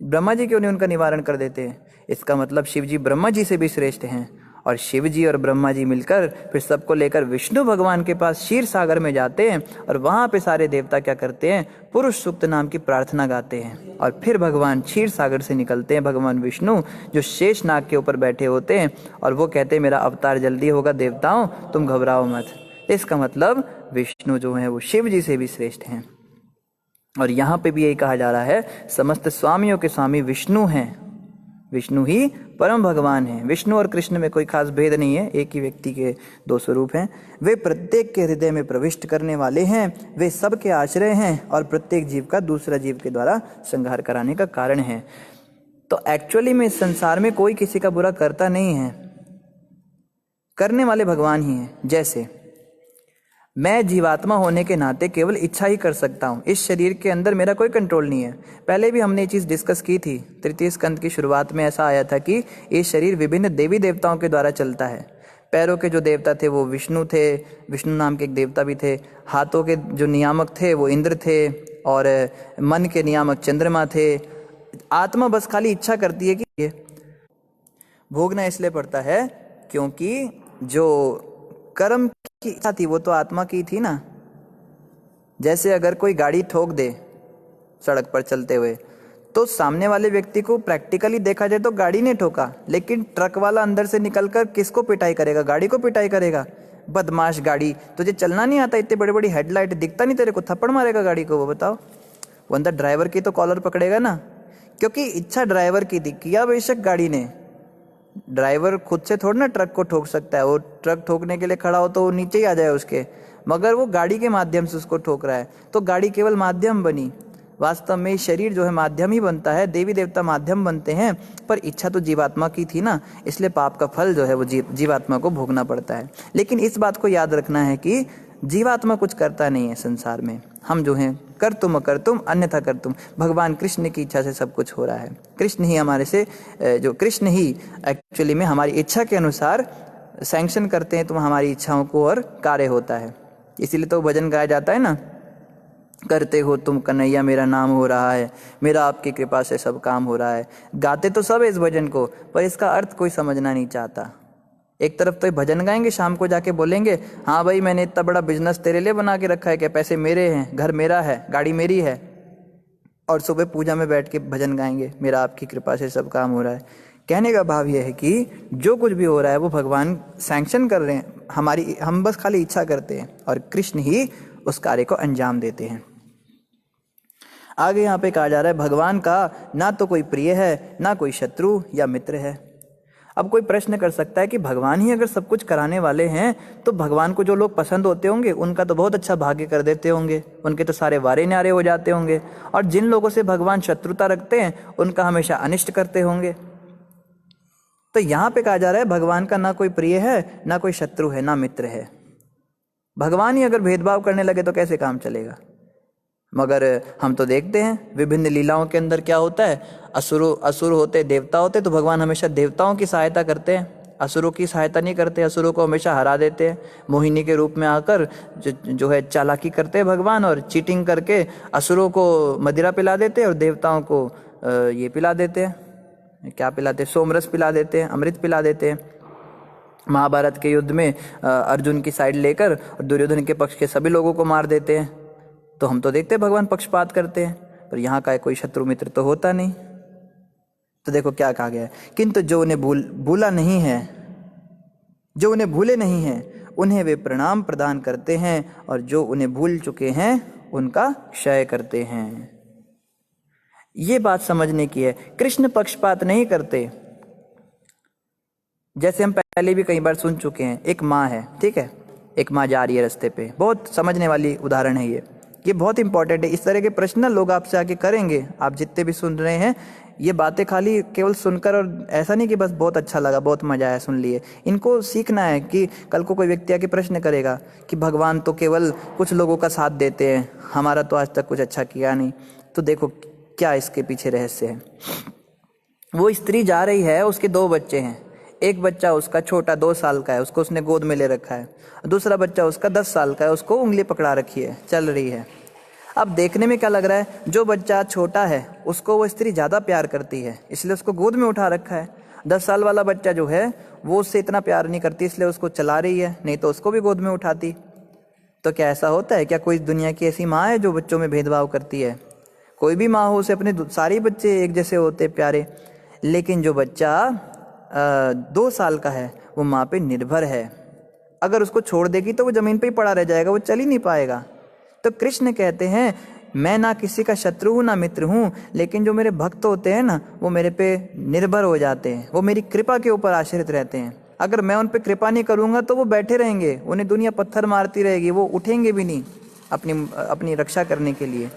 ब्रह्मा जी क्यों नहीं उनका निवारण कर देते हैं? इसका मतलब शिव जी ब्रह्मा जी से भी श्रेष्ठ हैं। और शिव जी और ब्रह्मा जी मिलकर फिर सबको लेकर विष्णु भगवान के पास क्षीर सागर में जाते हैं, और वहाँ पे सारे देवता क्या करते हैं? पुरुष सूक्त नाम की प्रार्थना गाते हैं, और फिर भगवान क्षीर सागर से निकलते हैं, भगवान विष्णु जो शेष नाग के ऊपर बैठे होते हैं, और वो कहते हैं मेरा अवतार जल्दी होगा देवताओं, तुम घबराओ मत। इसका मतलब विष्णु जो है वो शिव जी से भी श्रेष्ठ हैं। और यहाँ पे भी यही कहा जा रहा है समस्त स्वामियों के स्वामी विष्णु हैं, विष्णु ही परम भगवान हैं। विष्णु और कृष्ण में कोई खास भेद नहीं है, एक ही व्यक्ति के दो स्वरूप हैं। वे प्रत्येक के हृदय में प्रविष्ट करने वाले हैं, वे सबके आश्रय हैं और प्रत्येक जीव का दूसरा जीव के द्वारा संहार कराने का कारण है। तो एक्चुअली में इस संसार में कोई किसी का बुरा करता नहीं है, करने वाले भगवान ही हैं। जैसे मैं जीवात्मा होने के नाते केवल इच्छा ही कर सकता हूँ, इस शरीर के अंदर मेरा कोई कंट्रोल नहीं है। पहले भी हमने ये चीज़ डिस्कस की थी, तृतीय स्कंद की शुरुआत में ऐसा आया था कि ये शरीर विभिन्न देवी देवताओं के द्वारा चलता है। पैरों के जो देवता थे वो विष्णु थे, विष्णु नाम के एक देवता भी थे। हाथों के जो नियामक थे वो इंद्र थे, और मन के नियामक चंद्रमा थे। आत्मा बस खाली इच्छा करती है कि ये भोगना इसलिए पड़ता है क्योंकि जो कर्म की इच्छा थी वो तो आत्मा की थी ना। जैसे अगर कोई गाड़ी ठोक दे सड़क पर चलते हुए, तो सामने वाले व्यक्ति को प्रैक्टिकली देखा जाए तो गाड़ी ने ठोका, लेकिन ट्रक वाला अंदर से निकलकर किसको पिटाई करेगा? गाड़ी को पिटाई करेगा। बदमाश गाड़ी, तुझे चलना नहीं आता, इतनी बड़ी बड़ी हेडलाइट दिखता नहीं तेरे को, थप्पड़ मारेगा गाड़ी को। वो बताओ, वो अंदर ड्राइवर की तो कॉलर पकड़ेगा ना, क्योंकि इच्छा ड्राइवर की थी। किया बेशक गाड़ी ने, ड्राइवर खुद से थोड़ा ना ट्रक को ठोक सकता है। वो ट्रक ठोकने के लिए खड़ा हो तो वो नीचे ही आ जाए उसके, मगर वो गाड़ी के माध्यम से उसको ठोक रहा है, तो गाड़ी केवल माध्यम बनी। वास्तव में शरीर जो है माध्यम ही बनता है, देवी देवता माध्यम बनते हैं, पर इच्छा तो जीवात्मा की थी ना, इसलिए पाप का फल जो है वो जीवात्मा को भोगना पड़ता है। लेकिन इस बात को याद रखना है कि जीवात्मा कुछ करता नहीं है संसार में। हम जो हैं कर तुम अन्यथा कर तुम, भगवान कृष्ण की इच्छा से सब कुछ हो रहा है। कृष्ण ही हमारे से जो कृष्ण ही एक्चुअली में हमारी इच्छा के अनुसार सैंक्शन करते हैं, तो हमारी इच्छाओं को और कार्य होता है। इसीलिए तो भजन गाया जाता है ना, करते हो तुम कन्हैया मेरा नाम हो रहा है, मेरा आपकी कृपा से सब काम हो रहा है। गाते तो सब इस भजन को, पर इसका अर्थ कोई समझना नहीं चाहता। एक तरफ तो भजन गाएंगे, शाम को जाके बोलेंगे हाँ भाई मैंने इतना बड़ा बिजनेस तेरे लिए बना के रखा है कि पैसे मेरे हैं, घर मेरा है, गाड़ी मेरी है, और सुबह पूजा में बैठ के भजन गाएंगे मेरा आपकी कृपा से सब काम हो रहा है। कहने का भाव यह है कि जो कुछ भी हो रहा है वो भगवान सैंक्शन कर रहे हैं, हम बस खाली इच्छा करते हैं, और कृष्ण ही उस कार्य को अंजाम देते हैं। आगे यहाँ पे कहा जा रहा है भगवान का ना तो कोई प्रिय है, ना कोई शत्रु या मित्र है। अब कोई प्रश्न कर सकता है कि भगवान ही अगर सब कुछ कराने वाले हैं, तो भगवान को जो लोग पसंद होते होंगे उनका तो बहुत अच्छा भाग्य कर देते होंगे, उनके तो सारे वारे न्यारे हो जाते होंगे, और जिन लोगों से भगवान शत्रुता रखते हैं उनका हमेशा अनिष्ट करते होंगे। तो यहाँ पे कहा जा रहा है भगवान का ना कोई प्रिय है, ना कोई शत्रु है, ना मित्र है। भगवान ही अगर भेदभाव करने लगे तो कैसे काम चलेगा? मगर हम तो देखते हैं विभिन्न लीलाओं के अंदर क्या होता है, असुर होते, देवता होते, तो भगवान हमेशा देवताओं की सहायता करते हैं, असुरों की सहायता नहीं करते। असुरों को हमेशा हरा देते हैं, मोहिनी के रूप में आकर जो है चालाकी करते हैं भगवान, और चीटिंग करके असुरों को मदिरा पिला देते हैं और देवताओं को ये पिला देते हैं, क्या पिलाते हैं, सोमरस पिला देते हैं, अमृत पिला देते हैं। महाभारत के युद्ध में अर्जुन की साइड लेकर दुर्योधन के पक्ष के सभी लोगों को मार देते हैं। तो हम तो देखते हैं भगवान पक्षपात करते हैं, पर यहाँ का कोई शत्रु मित्र तो होता नहीं। तो देखो क्या कहा गया है, किंतु जो उन्हें भूला नहीं है, जो उन्हें भूले नहीं हैं, उन्हें वे प्रणाम प्रदान करते हैं, और जो उन्हें भूल चुके हैं उनका क्षय करते हैं। ये बात समझने की है, कृष्ण पक्षपात नहीं करते। जैसे हम पहले भी कई बार सुन चुके हैं, एक माँ है, ठीक है, एक माँ जा रही है रास्ते पे, बहुत समझने वाली उदाहरण है ये बहुत इंपॉर्टेंट है। इस तरह के प्रश्न लोग आपसे आके करेंगे, आप जितने भी सुन रहे हैं, ये बातें खाली केवल सुनकर, और ऐसा नहीं कि बस बहुत अच्छा लगा, बहुत मजा आया, सुन लिए। इनको सीखना है कि कल को कोई व्यक्ति आके प्रश्न करेगा कि भगवान तो केवल कुछ लोगों का साथ देते हैं, हमारा तो आज तक कुछ अच्छा किया नहीं। तो देखो क्या इसके पीछे रहस्य है। वो स्त्री जा रही है, उसके 2 बच्चे हैं, एक बच्चा उसका छोटा 2 साल का है, उसको उसने गोद में ले रखा है, दूसरा बच्चा उसका 10 साल का है, उसको उंगली पकड़ा रखी है, चल रही है। अब देखने में क्या लग रहा है, जो बच्चा छोटा है उसको वो स्त्री ज़्यादा प्यार करती है, इसलिए उसको गोद में उठा रखा है। 10 साल वाला बच्चा जो है वो उससे इतना प्यार नहीं करती, इसलिए उसको चला रही है, नहीं तो उसको भी गोद में उठाती। तो क्या ऐसा होता है क्या? कोई दुनिया की ऐसी माँ है जो बच्चों में भेदभाव करती है? कोई भी माँ हो, उसे अपने सारे बच्चे एक जैसे होते प्यारे। लेकिन जो बच्चा 2 साल का है वो माँ पे निर्भर है, अगर उसको छोड़ देगी तो वो जमीन पे ही पड़ा रह जाएगा, वो चल ही नहीं पाएगा। तो कृष्ण कहते हैं मैं ना किसी का शत्रु हूँ ना मित्र हूँ, लेकिन जो मेरे भक्त होते हैं ना वो मेरे पे निर्भर हो जाते हैं, वो मेरी कृपा के ऊपर आश्रित रहते हैं। अगर मैं उन पे कृपा नहीं करूँगा तो वो बैठे रहेंगे, उन्हें दुनिया पत्थर मारती रहेगी, वो उठेंगे भी नहीं अपनी रक्षा करने के लिए।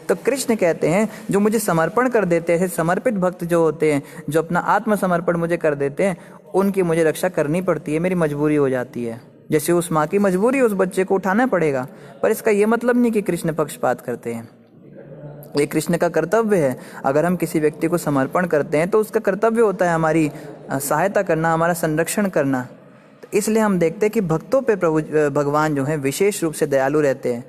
तो कृष्ण कहते हैं जो मुझे समर्पण कर देते हैं, समर्पित भक्त जो होते हैं, जो अपना आत्मसमर्पण मुझे कर देते हैं, उनकी मुझे रक्षा करनी पड़ती है, मेरी मजबूरी हो जाती है। जैसे उस माँ की मजबूरी उस बच्चे को उठाना पड़ेगा। पर इसका ये मतलब नहीं कि कृष्ण पक्षपात करते हैं, ये कृष्ण का कर्तव्य है। अगर हम किसी व्यक्ति को समर्पण करते हैं तो उसका कर्तव्य होता है हमारी सहायता करना, हमारा संरक्षण करना। तो इसलिए हम देखते हैं कि भक्तों पे प्रभु भगवान जो है विशेष रूप से दयालु रहते हैं।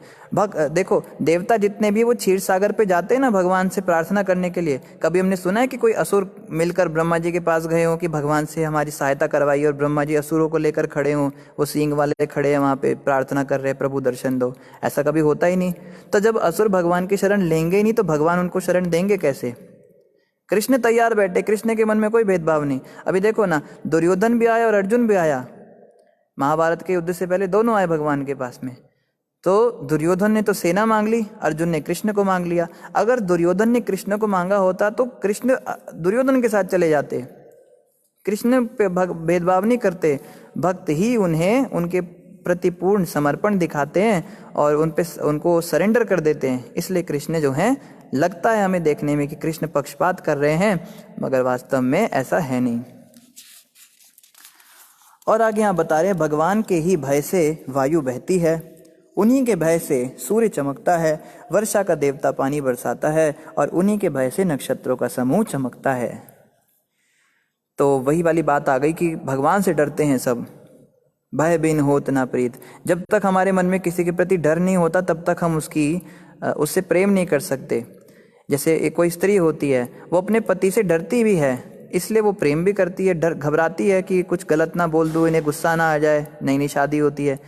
देखो देवता जितने भी वो क्षीर सागर पे जाते हैं ना भगवान से प्रार्थना करने के लिए। कभी हमने सुना है कि कोई असुर मिलकर ब्रह्मा जी के पास गए हों कि भगवान से हमारी सहायता करवाई, और ब्रह्मा जी असुरों को लेकर खड़े हों, वो सींग वाले खड़े हैं वहाँ पे प्रार्थना कर रहे हैं प्रभु दर्शन दो? ऐसा कभी होता ही नहीं। तो जब असुर भगवान की शरण लेंगे ही नहीं तो भगवान उनको शरण देंगे कैसे? कृष्ण तैयार बैठे, कृष्ण के मन में कोई भेदभाव नहीं। अभी देखो ना, दुर्योधन भी आया और अर्जुन भी आया। महाभारत के युद्ध से पहले दोनों आए भगवान के पास में। तो दुर्योधन ने तो सेना मांग ली, अर्जुन ने कृष्ण को मांग लिया। अगर दुर्योधन ने कृष्ण को मांगा होता तो कृष्ण दुर्योधन के साथ चले जाते। कृष्ण पे भेदभाव नहीं करते, भक्त ही उन्हें उनके प्रति पूर्ण समर्पण दिखाते हैं और उनको सरेंडर कर देते हैं। इसलिए कृष्ण जो है, लगता है हमें देखने में कि कृष्ण पक्षपात कर रहे हैं, मगर वास्तव में ऐसा है नहीं। और आगे यहाँ बता रहे हैं, भगवान के ही भय से वायु बहती है, उन्हीं के भय से सूर्य चमकता है, वर्षा का देवता पानी बरसाता है, और उन्हीं के भय से नक्षत्रों का समूह चमकता है। तो वही वाली बात आ गई कि भगवान से डरते हैं सब। भय बिन होत ना प्रीत। जब तक हमारे मन में किसी के प्रति डर नहीं होता तब तक हम उससे प्रेम नहीं कर सकते। जैसे एक कोई स्त्री होती है, वो अपने पति से डरती भी है, इसलिए वो प्रेम भी करती है, डर घबराती है कि कुछ गलत ना बोल दूँ, इन्हें गुस्सा ना आ जाए। नई नई शादी होती है,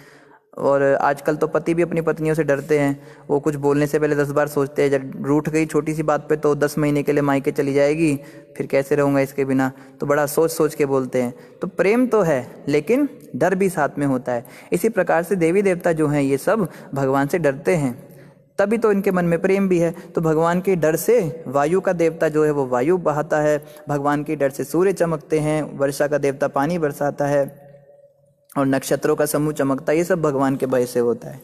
और आजकल तो पति भी अपनी पत्नियों से डरते हैं। वो कुछ बोलने से पहले 10 बार सोचते हैं, जब रूठ गई छोटी सी बात पे तो 10 महीने के लिए मायके चली जाएगी, फिर कैसे रहूँगा इसके बिना, तो बड़ा सोच सोच के बोलते हैं। तो प्रेम तो है, लेकिन डर भी साथ में होता है। इसी प्रकार से देवी देवता जो हैं, ये सब भगवान से डरते हैं, तभी तो इनके मन में प्रेम भी है। तो भगवान के डर से वायु का देवता जो है वो वायु बहाता है, भगवान के डर से सूर्य चमकते हैं, वर्षा का देवता पानी बरसाता है, और नक्षत्रों का समूह चमकता है। ये सब भगवान के भय से होता है।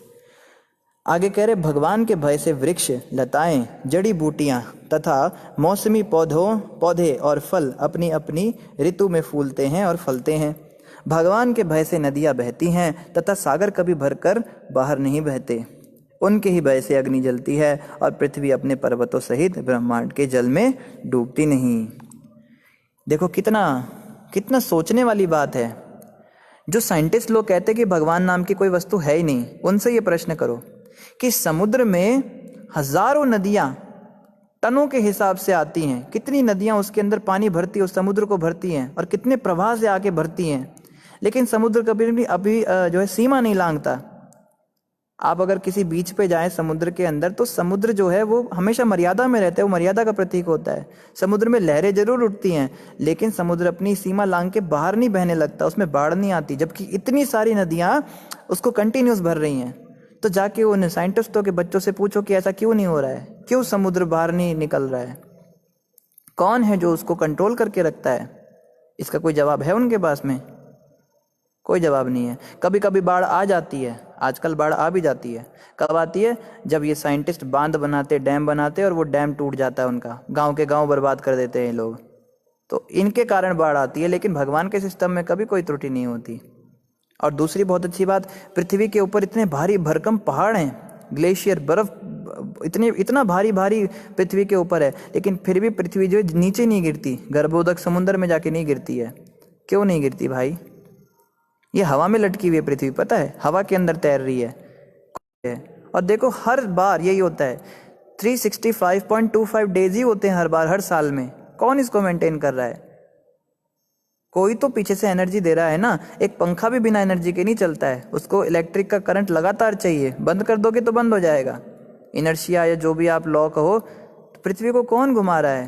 आगे कह रहे, भगवान के भय से वृक्ष, लताएं, जड़ी बूटियां तथा मौसमी पौधे और फल अपनी अपनी ऋतु में फूलते हैं और फलते हैं। भगवान के भय से नदियां बहती हैं तथा सागर कभी भरकर बाहर नहीं बहते। उनके ही भय से अग्नि जलती है और पृथ्वी अपने पर्वतों सहित ब्रह्मांड के जल में डूबती नहीं। देखो कितना सोचने वाली बात है। जो साइंटिस्ट लोग कहते हैं कि भगवान नाम की कोई वस्तु है ही नहीं, उनसे ये प्रश्न करो कि समुद्र में हजारों नदियां टनों के हिसाब से आती हैं, कितनी नदियां उसके अंदर पानी भरती है, उस समुद्र को भरती हैं, और कितने प्रवाह से आके भरती हैं, लेकिन समुद्र कभी भी अभी जो है सीमा नहीं लांघता। आप अगर किसी बीच पे जाएं समुद्र के अंदर, तो समुद्र जो है वो हमेशा मर्यादा में रहता है, वो मर्यादा का प्रतीक होता है। समुद्र में लहरें जरूर उठती हैं, लेकिन समुद्र अपनी सीमा लांघ के बाहर नहीं बहने लगता, उसमें बाढ़ नहीं आती, जबकि इतनी सारी नदियां उसको कंटिन्यूस भर रही हैं। तो जाके उन साइंटिस्टों के बच्चों से पूछो कि ऐसा क्यों नहीं हो रहा है, क्यों समुद्र बाहर नहीं निकल रहा है, कौन है जो उसको कंट्रोल करके रखता है? इसका कोई जवाब है उनके पास में? कोई जवाब नहीं है। कभी कभी बाढ़ आ जाती है, आजकल बाढ़ आ भी जाती है। कब आती है? जब ये साइंटिस्ट बांध बनाते, डैम बनाते, और वो डैम टूट जाता है उनका, गांव के गांव बर्बाद कर देते हैं लोग, तो इनके कारण बाढ़ आती है। लेकिन भगवान के सिस्टम में कभी कोई त्रुटि नहीं होती। और दूसरी बहुत अच्छी बात, पृथ्वी के ऊपर इतने भारी भरकम पहाड़ हैं, ग्लेशियर, बर्फ इतना भारी भारी पृथ्वी के ऊपर है, लेकिन फिर भी पृथ्वी जो है नीचे नहीं गिरती, गर्भोदक समुद्र में जाके नहीं गिरती है। क्यों नहीं गिरती भाई? ये हवा में लटकी हुई है पृथ्वी, पता है, हवा के अंदर तैर रही है। और देखो हर बार यही होता है, 365.25 डेज ही होते हैं हर बार, हर साल में। कौन इसको मेंटेन कर रहा है? कोई तो पीछे से एनर्जी दे रहा है ना। एक पंखा भी बिना एनर्जी के नहीं चलता है, उसको इलेक्ट्रिक का करंट लगातार चाहिए, बंद कर दोगे तो बंद हो जाएगा। इनर्शिया या जो भी आप लॉ कहो, तो पृथ्वी को कौन घुमा रहा है?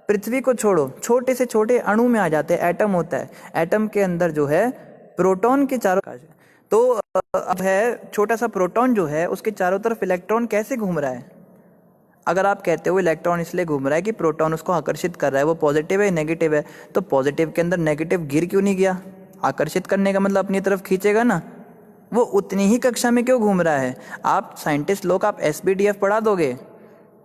पृथ्वी को छोड़ो, छोटे से छोटे अणु में आ जाते हैं, एटम होता है, एटम के अंदर जो है प्रोटॉन के चारों, तो अब है छोटा सा प्रोटॉन जो है उसके चारों तरफ इलेक्ट्रॉन कैसे घूम रहा है? अगर आप कहते हो इलेक्ट्रॉन इसलिए घूम रहा है कि प्रोटॉन उसको आकर्षित कर रहा है, वो पॉजिटिव है नेगेटिव है, तो पॉजिटिव के अंदर नेगेटिव गिर क्यों नहीं गया? आकर्षित करने का मतलब अपनी तरफ खींचेगा ना, वो उतनी ही कक्षा में क्यों घूम रहा है? आप साइंटिस्ट लोग, आप SBDF पढ़ा दोगे,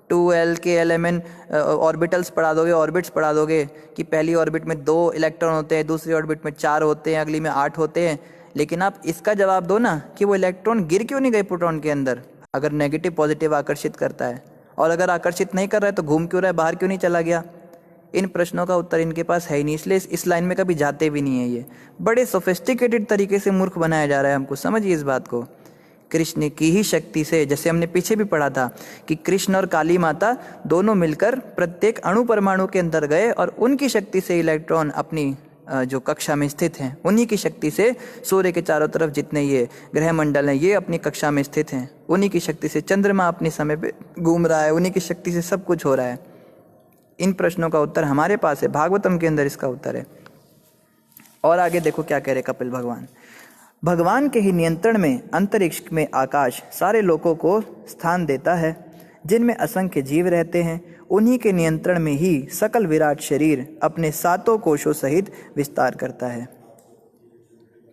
2L के LMN ऑर्बिटल्स पढ़ा दोगे, ऑर्बिट्स पढ़ा दोगे कि पहली ऑर्बिट में 2 इलेक्ट्रॉन होते हैं, दूसरी ऑर्बिट में 4 होते हैं, अगली में 8 होते हैं, लेकिन आप इसका जवाब दो ना कि वो इलेक्ट्रॉन गिर क्यों नहीं गए प्रोटॉन के अंदर, अगर नेगेटिव पॉजिटिव आकर्षित करता है, और अगर आकर्षित नहीं कर रहा है तो घूम क्यों रहा है, बाहर क्यों नहीं चला गया। इन प्रश्नों का उत्तर इनके पास है ही नहीं, इसलिए इस लाइन में कभी जाते भी नहीं है। ये बड़े सोफिस्टिकेटेड तरीके से मूर्ख बनाया जा रहा है हमको, समझिए इस बात को। कृष्ण की ही शक्ति से, जैसे हमने पीछे भी पढ़ा था कि कृष्ण और काली माता दोनों मिलकर प्रत्येक अणु परमाणु के अंदर गए और उनकी शक्ति से इलेक्ट्रॉन अपनी जो कक्षा में स्थित हैं, उन्हीं की शक्ति से सूर्य के चारों तरफ जितने ये ग्रह मंडल हैं ये अपनी कक्षा में स्थित हैं, उन्हीं की शक्ति से चंद्रमा अपने समय पे घूम रहा है, उन्हीं की शक्ति से सब कुछ हो रहा है। इन प्रश्नों का उत्तर हमारे पास है, भागवतम के अंदर इसका उत्तर है। और आगे देखो क्या कह रहे कपिल भगवान। भगवान के ही नियंत्रण में अंतरिक्ष में आकाश सारे लोकों को स्थान देता है, जिनमें असंख्य जीव रहते हैं। उन्हीं के नियंत्रण में ही सकल विराट शरीर अपने सातों कोशों सहित विस्तार करता है।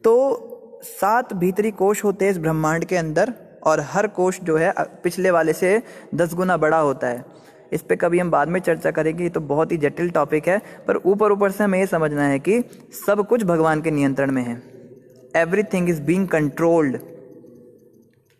तो 7 भीतरी कोश होते हैं इस ब्रह्मांड के अंदर, और हर कोश जो है पिछले वाले से 10 गुना बड़ा होता है। इस पे कभी हम बाद में चर्चा करेंगे, ये तो बहुत ही जटिल टॉपिक है, पर ऊपर से हमें ये समझना है कि सब कुछ भगवान के नियंत्रण में है। Everything is being controlled.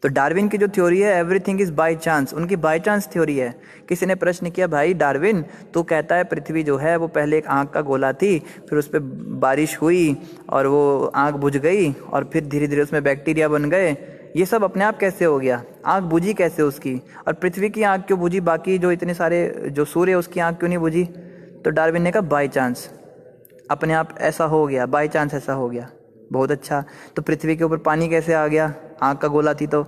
तो डार्विन की जो थ्योरी है एवरीथिंग इज बाय चांस, उनकी बाय चांस थ्योरी है। किसी ने प्रश्न किया, भाई डार्विन तू कहता है पृथ्वी जो है वो पहले एक आग का गोला थी, फिर उस पर बारिश हुई और वो आग बुझ गई और फिर धीरे धीरे उसमें बैक्टीरिया बन गए, ये सब अपने आप कैसे हो गया, आग बुझी कैसे उसकी, और पृथ्वी की आग क्यों बुझी, बाकी जो इतने सारे जो सूर्य उसकी आग क्यों नहीं बुझी। तो डार्विन ने कहा बाय चांस, अपने आप ऐसा हो गया, बाय चांस ऐसा हो गया। बहुत अच्छा, तो पृथ्वी के ऊपर पानी कैसे आ गया, आग का गोला थी तो।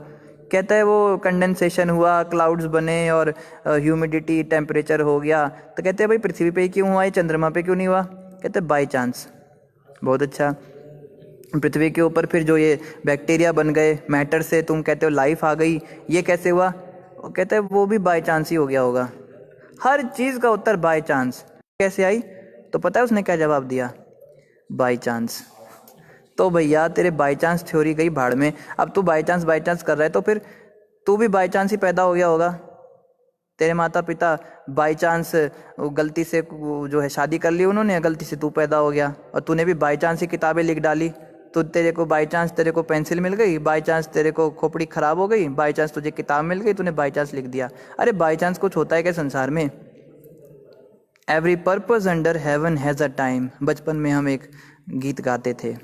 कहता है वो कंडेंसेशन हुआ, क्लाउड्स बने और ह्यूमिडिटी टेम्परेचर हो गया। तो कहते हैं भाई पृथ्वी पे ही क्यों हुआ, ये चंद्रमा पे क्यों नहीं हुआ। कहते हैं बाय चांस। बहुत अच्छा, पृथ्वी के ऊपर फिर जो ये बैक्टीरिया बन गए, मैटर से तुम कहते हो लाइफ आ गई, ये कैसे हुआ। वो कहते हैं वो भी बाय चांस ही हो गया होगा। हर चीज़ का उत्तर बाय चांस। कैसे आई, तो पता है उसने क्या जवाब दिया, बाय चांस। तो भैया तेरे बाय चांस थ्योरी गई भाड़ में। अब तू बाय चांस कर रहा है तो फिर तू भी बाय चांस ही पैदा हो गया होगा। तेरे माता पिता बाय चांस गलती से जो है शादी कर ली उन्होंने, गलती से तू पैदा हो गया, और तूने भी बाय चांस ही किताबें लिख डाली। तो तेरे को बाय चांस तेरे को पेंसिल मिल गई, बाय चांस तेरे को खोपड़ी खराब हो गई, बाय चांस तुझे किताब मिल गई, तूने बाय चांस लिख दिया। अरे बाय चांस कुछ होता है क्या संसार में। Every purpose under heaven has a time. बचपन में हम एक गीत गाते थे।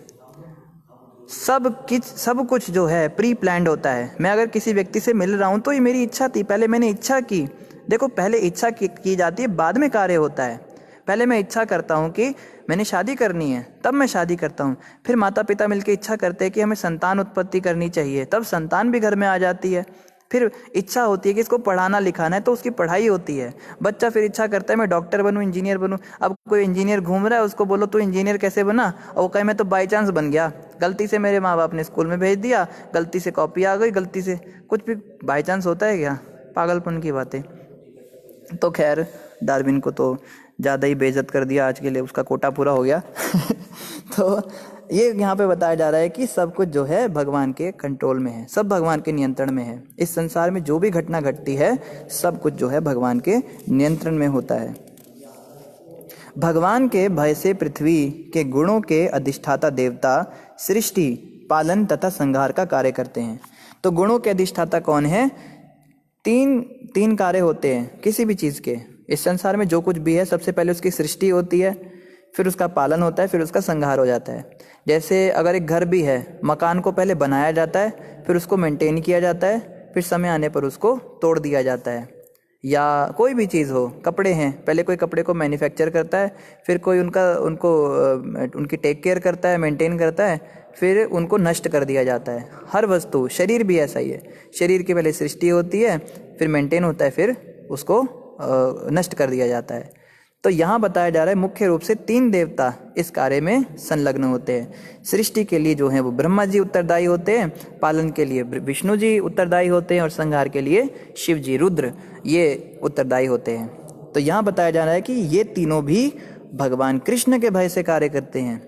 सब कुछ जो है प्री प्लान्ड होता है। मैं अगर किसी व्यक्ति से मिल रहा हूँ तो ये मेरी इच्छा थी, पहले मैंने इच्छा की। देखो पहले इच्छा की जाती है, बाद में कार्य होता है। पहले मैं इच्छा करता हूँ कि मैंने शादी करनी है, तब मैं शादी करता हूँ। फिर माता पिता मिलकर इच्छा करते हैं कि हमें संतान उत्पत्ति करनी चाहिए, तब संतान भी घर में आ जाती है। फिर इच्छा होती है कि इसको पढ़ाना लिखाना है, तो उसकी पढ़ाई होती है। बच्चा फिर इच्छा करता है मैं डॉक्टर बनूं, इंजीनियर बनूं। अब कोई इंजीनियर घूम रहा है, उसको बोलो तू इंजीनियर कैसे बना, और वो कहे मैं तो बाय चांस बन गया, गलती से मेरे माँ बाप ने स्कूल में भेज दिया, गलती से कॉपी आ गई, गलती से। कुछ भी बाय चांस होता है क्या, पागलपन की बातें। तो खैर डार्विन को तो ज़्यादा ही बेइज्जत कर दिया आज के लिए, उसका कोटा पूरा हो गया। तो ये यहाँ पे बताया जा रहा है कि सब कुछ जो है भगवान के कंट्रोल में है, सब भगवान के नियंत्रण में है। इस संसार में जो भी घटना घटती है सब कुछ जो है भगवान के नियंत्रण में होता है। भगवान के भय से पृथ्वी के गुणों के अधिष्ठाता देवता सृष्टि, पालन तथा संहार का कार्य करते हैं। तो गुणों के अधिष्ठाता कौन है। तीन कार्य होते हैं किसी भी चीज़ के। इस संसार में जो कुछ भी है सबसे पहले उसकी सृष्टि होती है, फिर उसका पालन होता है, फिर उसका संहार हो जाता है। जैसे अगर एक घर भी है, मकान को पहले बनाया जाता है, फिर उसको मेंटेन किया जाता है, फिर समय आने पर उसको तोड़ दिया जाता है। या कोई भी चीज़ हो, कपड़े हैं, पहले कोई कपड़े को मैन्युफैक्चर करता है, फिर कोई उनकी टेक केयर करता है, मेंटेन करता है, फिर उनको नष्ट कर दिया जाता है। हर वस्तु, शरीर भी ऐसा ही है। शरीर की पहले सृष्टि होती है, फिर मेंटेन होता है, फिर उसको नष्ट कर दिया जाता है। तो यहाँ बताया जा रहा है मुख्य रूप से 3 देवता इस कार्य में संलग्न होते हैं। सृष्टि के लिए जो है वो ब्रह्मा जी उत्तरदायी होते हैं, पालन के लिए विष्णु जी उत्तरदायी होते हैं, और संहार के लिए शिव जी, रुद्र, ये उत्तरदायी होते हैं। तो यहाँ बताया जा रहा है कि ये तीनों भी भगवान कृष्ण के भय से कार्य करते हैं।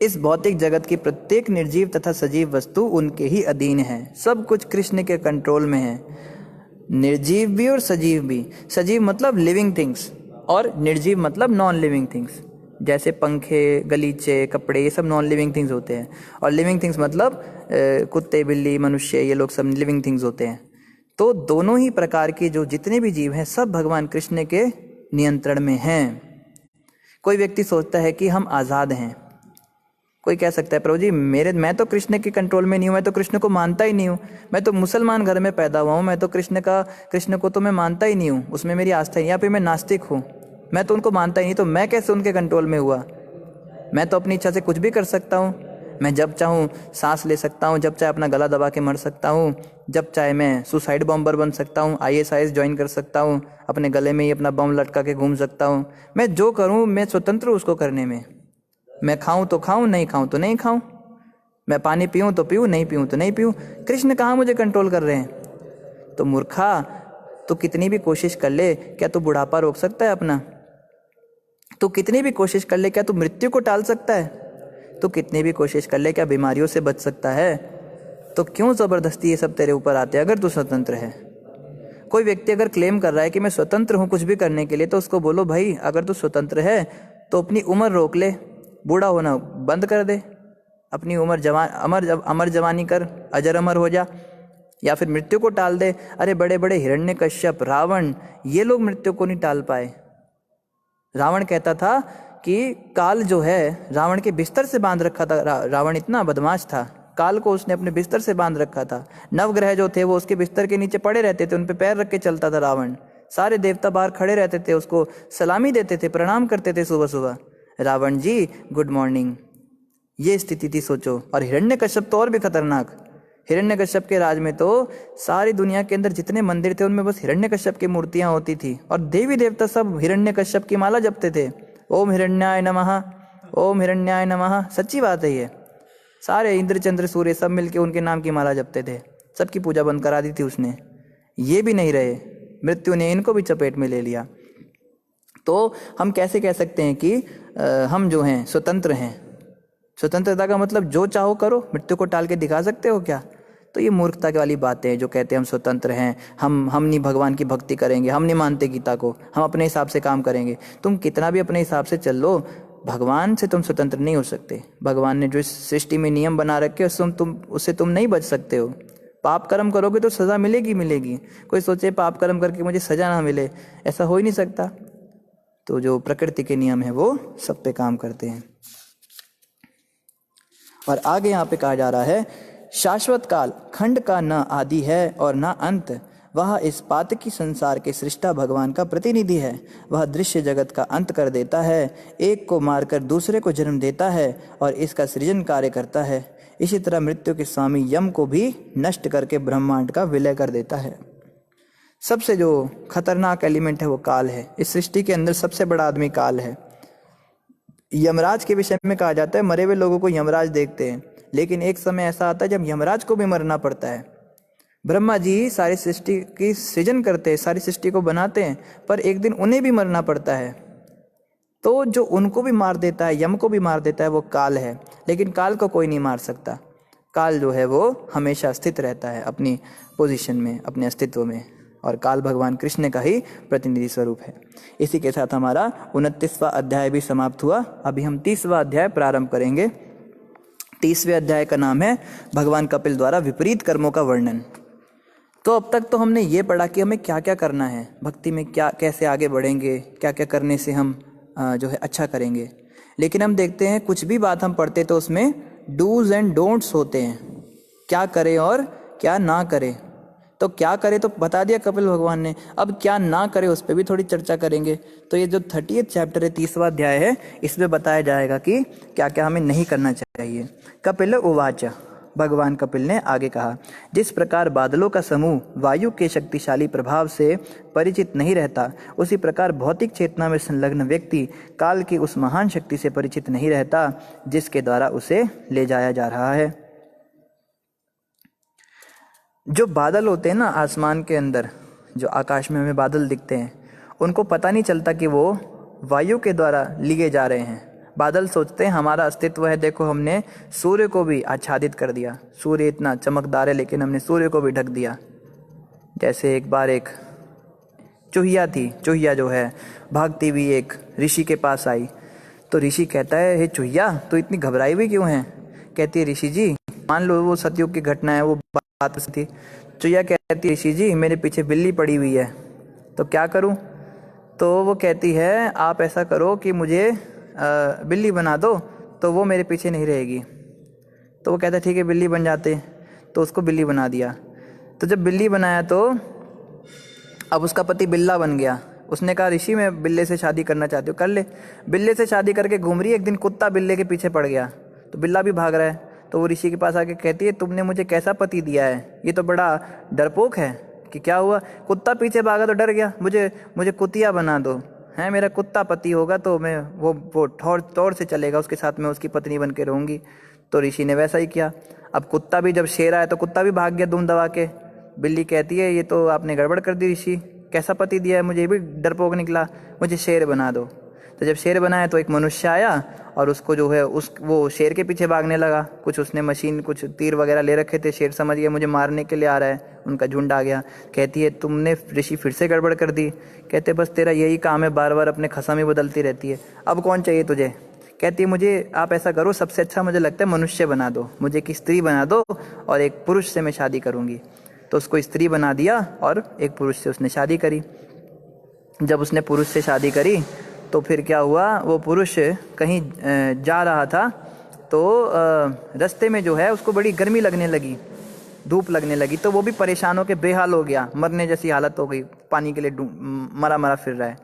इस भौतिक जगत की प्रत्येक निर्जीव तथा सजीव वस्तु उनके ही अधीन है। सब कुछ कृष्ण के कंट्रोल में है, निर्जीव भी और सजीव भी। सजीव मतलब लिविंग थिंग्स और निर्जीव मतलब नॉन लिविंग थिंग्स। जैसे पंखे, गलीचे, कपड़े, ये सब नॉन लिविंग थिंग्स होते हैं। और लिविंग थिंग्स मतलब कुत्ते, बिल्ली, मनुष्य, ये लोग सब लिविंग थिंग्स होते हैं। तो दोनों ही प्रकार के जो जितने भी जीव हैं सब भगवान कृष्ण के नियंत्रण में हैं। कोई व्यक्ति सोचता है कि हम आज़ाद हैं। कोई कह सकता है प्रभु जी मैं तो कृष्ण के कंट्रोल में नहीं हूँ, मैं तो कृष्ण को मानता ही नहीं हूँ, मैं तो मुसलमान घर में पैदा हुआ हूँ, मैं तो कृष्ण को तो मैं मानता ही नहीं हूँ, उसमें मेरी आस्था है, या फिर मैं नास्तिक हूँ, मैं तो उनको मानता ही नहीं, तो मैं कैसे उनके कंट्रोल में हुआ? मैं तो अपनी इच्छा से कुछ भी कर सकता हूँ, मैं जब चाहूँ सांस ले सकता हूँ, जब चाहे अपना गला दबा के मर सकता हूँ, जब चाहे मैं सुसाइड बॉम्बर बन सकता हूँ, ISIS ज्वाइन कर सकता हूँ, अपने गले में ही अपना बम लटका के घूम सकता हूँ, मैं जो करूँ मैं स्वतंत्र हूँ उसको करने में। मैं खाऊं तो खाऊं, नहीं खाऊं तो नहीं खाऊं, मैं पानी पीऊं तो पीऊं, नहीं पीऊं तो नहीं पीऊं। कृष्ण कहाँ मुझे कंट्रोल कर रहे हैं? तो मूर्खा, तो कितनी भी कोशिश कर ले, क्या तू बुढ़ापा रोक सकता है अपना? तो कितनी भी कोशिश कर ले, क्या तू मृत्यु को टाल सकता है? तो कितनी भी कोशिश कर ले, क्या बीमारियों से बच सकता है? तो क्यों जबरदस्ती ये सब तेरे ऊपर आते हैं अगर तू स्वतंत्र है? कोई व्यक्ति अगर क्लेम कर रहा है कि मैं स्वतंत्र हूँ कुछ भी करने के लिए, तो उसको बोलो भाई अगर तू स्वतंत्र है तो अपनी उम्र रोक ले, बूढ़ा होना बंद कर दे, अपनी उम्र अमर जवानी कर, अजर अमर हो जा, या फिर मृत्यु को टाल दे। अरे बड़े बड़े हिरण्यकश्यप, रावण, ये लोग मृत्यु को नहीं टाल पाए। रावण कहता था कि काल जो है रावण के बिस्तर से बांध रखा था। रावण इतना बदमाश था, काल को उसने अपने बिस्तर से बांध रखा था। नवग्रह जो थे वो उसके बिस्तर के नीचे पड़े रहते थे, उन पे पैर रख के चलता था रावण। सारे देवता बाहर खड़े रहते थे, उसको सलामी देते थे, प्रणाम करते थे सुबह सुबह, रावण जी गुड मॉर्निंग। ये स्थिति थी, सोचो। और हिरण्यकश्यप तो और भी खतरनाक। हिरण्यकश्यप के राज में तो सारी दुनिया के अंदर जितने मंदिर थे उनमें बस हिरण्यकश्यप की मूर्तियां होती थी, और देवी देवता सब हिरण्यकश्यप की माला जपते थे। ओम हिरण्याय नमः, ओम हिरण्याय नमः। सच्ची बात है ये। सारे इंद्र चंद्र सूर्य सब मिलके उनके नाम की माला जपते थे, सबकी पूजा बंद करा दी थी उसने। ये भी नहीं रहे, मृत्यु ने इनको भी चपेट में ले लिया। तो हम कैसे कह सकते हैं कि हम जो हैं स्वतंत्र हैं? स्वतंत्रता का मतलब जो चाहो करो, मृत्यु को टाल के दिखा सकते हो क्या? तो ये मूर्खता वाली बातें हैं जो कहते हैं हम स्वतंत्र हैं, हम नहीं भगवान की भक्ति करेंगे, हम नहीं मानते गीता को, हम अपने हिसाब से काम करेंगे। तुम कितना भी अपने हिसाब से चल लो, भगवान से तुम स्वतंत्र नहीं हो सकते। भगवान ने जो इस सृष्टि में नियम बना रखे उससे तुम नहीं बच सकते हो। पाप कर्म करोगे तो सज़ा मिलेगी। कोई सोचे पाप कर्म करके मुझे सज़ा ना मिले, ऐसा हो ही नहीं सकता। तो जो प्रकृति के नियम है वो सब पे काम करते हैं। और आगे यहाँ पे कहा जा रहा है, शाश्वत काल खंड का न आदि है और न अंत, वह इस पातकी संसार के सृष्टा भगवान का प्रतिनिधि है। वह दृश्य जगत का अंत कर देता है, एक को मारकर दूसरे को जन्म देता है और इसका सृजन कार्य करता है। इसी तरह मृत्यु के स्वामी यम को भी नष्ट करके ब्रह्मांड का विलय कर देता है। सबसे जो खतरनाक एलिमेंट है वो काल है। इस सृष्टि के अंदर सबसे बड़ा आदमी काल है। यमराज के विषय में कहा जाता है मरे हुए लोगों को यमराज देखते हैं, लेकिन एक समय ऐसा आता है जब यमराज को भी मरना पड़ता है। ब्रह्मा जी सारी सृष्टि की सृजन करते हैं, सारी सृष्टि को बनाते हैं, पर एक दिन उन्हें भी मरना पड़ता है। तो जो उनको भी मार देता है, यम को भी मार देता है, वो काल है। लेकिन काल को कोई नहीं मार सकता। काल जो है वो हमेशा स्थित रहता है अपनी पोजीशन में, अपने अस्तित्व में, और काल भगवान कृष्ण का ही प्रतिनिधि स्वरूप है। इसी के साथ हमारा 29वां अध्याय भी समाप्त हुआ। अभी हम 30वां अध्याय प्रारंभ करेंगे। 30वें अध्याय का नाम है भगवान कपिल द्वारा विपरीत कर्मों का वर्णन। तो अब तक तो हमने ये पढ़ा कि हमें क्या क्या करना है भक्ति में, क्या कैसे आगे बढ़ेंगे, क्या क्या करने से हम जो है अच्छा करेंगे। लेकिन हम देखते हैं कुछ भी बात हम पढ़ते तो उसमें डूज एंड डोंट्स होते हैं, क्या करें और क्या ना करें। तो क्या करें तो बता दिया कपिल भगवान ने, अब क्या ना करें उस पर भी थोड़ी चर्चा करेंगे। तो ये जो 30th चैप्टर है, 30वां अध्याय है, इसमें बताया जाएगा कि क्या क्या हमें नहीं करना चाहिए। कपिल उवाच, भगवान कपिल ने आगे कहा, जिस प्रकार बादलों का समूह वायु के शक्तिशाली प्रभाव से परिचित नहीं रहता, उसी प्रकार भौतिक चेतना में संलग्न व्यक्ति काल की उस महान शक्ति से परिचित नहीं रहता जिसके द्वारा उसे ले जाया जा रहा है। जो बादल होते हैं ना आसमान के अंदर, जो आकाश में हमें बादल दिखते हैं, उनको पता नहीं चलता कि वो वायु के द्वारा लिए जा रहे हैं। बादल सोचते हैं हमारा अस्तित्व है, देखो हमने सूर्य को भी आच्छादित कर दिया, सूर्य इतना चमकदार है लेकिन हमने सूर्य को भी ढक दिया। जैसे एक बार एक चूहिया थी, चूहिया जो है भागती हुई एक ऋषि के पास आई, तो ऋषि कहता है, हे चुहिया तो इतनी घबराई हुई क्यों है? कहती है, ऋषि जी मान लो वो सतयुग की घटना है, वो बात थी। चुहिया कहती है, ऋषि जी मेरे पीछे बिल्ली पड़ी हुई है तो क्या करूं? तो वो कहती है, आप ऐसा करो कि मुझे बिल्ली बना दो तो वो मेरे पीछे नहीं रहेगी। तो वो कहता है, ठीक है बिल्ली बन जाते। तो उसको बिल्ली बना दिया। तो जब बिल्ली बनाया तो अब उसका पति बिल्ला बन गया। उसने कहा, ऋषि मैं बिल्ले से शादी करना चाहती हूँ, कर ले। बिल्ले से शादी करके घूम रही, एक दिन कुत्ता बिल्ले के पीछे पड़ गया तो बिल्ला भी भाग रहा है। तो वो ऋषि के पास आके कहती है, तुमने मुझे कैसा पति दिया है, ये तो बड़ा डरपोक है। कि क्या हुआ? कुत्ता पीछे भागा तो डर गया, मुझे कुतिया बना दो, है मेरा कुत्ता पति होगा तो मैं वो ठौर तौर से चलेगा, उसके साथ मैं उसकी पत्नी बन के रहूँगी। तो ऋषि ने वैसा ही किया। अब कुत्ता भी जब शेर आया तो कुत्ता भी भाग गया दुम दबा के। बिल्ली कहती है, ये तो आपने गड़बड़ कर दी ऋषि, कैसा पति दिया है मुझे, ये भी डरपोक निकला, मुझे शेर बना दो। तो जब शेर बनाया तो एक मनुष्य आया और उसको जो है वो शेर के पीछे भागने लगा। कुछ उसने मशीन, कुछ तीर वगैरह ले रखे थे, शेर समझ गया मुझे मारने के लिए आ रहा है, उनका झुंड आ गया। कहती है, तुमने ऋषि फिर से गड़बड़ कर दी। कहते, बस तेरा यही काम है, बार बार अपने खसा में बदलती रहती है, अब कौन चाहिए तुझे? कहती है, मुझे आप ऐसा करो, सबसे अच्छा मुझे लगता है मनुष्य बना दो, मुझे एक स्त्री बना दो और एक पुरुष से मैं शादी करूँगी। तो उसको स्त्री बना दिया और एक पुरुष से उसने शादी करी। जब उसने पुरुष से शादी करी तो फिर क्या हुआ, वो पुरुष कहीं जा रहा था तो रास्ते में जो है उसको बड़ी गर्मी लगने लगी, धूप लगने लगी। तो वो भी परेशान होकर बेहाल हो गया, मरने जैसी हालत हो गई, पानी के लिए मरा मरा फिर रहा है।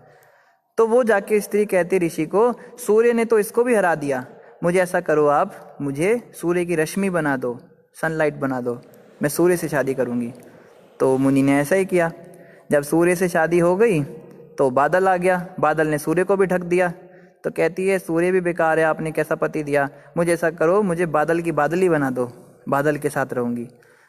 तो वो जाके स्त्री कहती ऋषि को, सूर्य ने तो इसको भी हरा दिया, मुझे ऐसा करो आप मुझे सूर्य की रश्मि बना दो, सनलाइट बना दो, मैं सूर्य से शादी करूँगी। तो मुनि ने ऐसा ही किया। जब सूर्य से शादी हो गई तो बादल आ गया, बादल ने सूर्य को भी ढक दिया। तो कहती है, सूर्य भी बेकार है, आपने कैसा पति दिया, मुझे ऐसा करो मुझे बादल की बादली बना दो, बादल के साथ रहूँगी।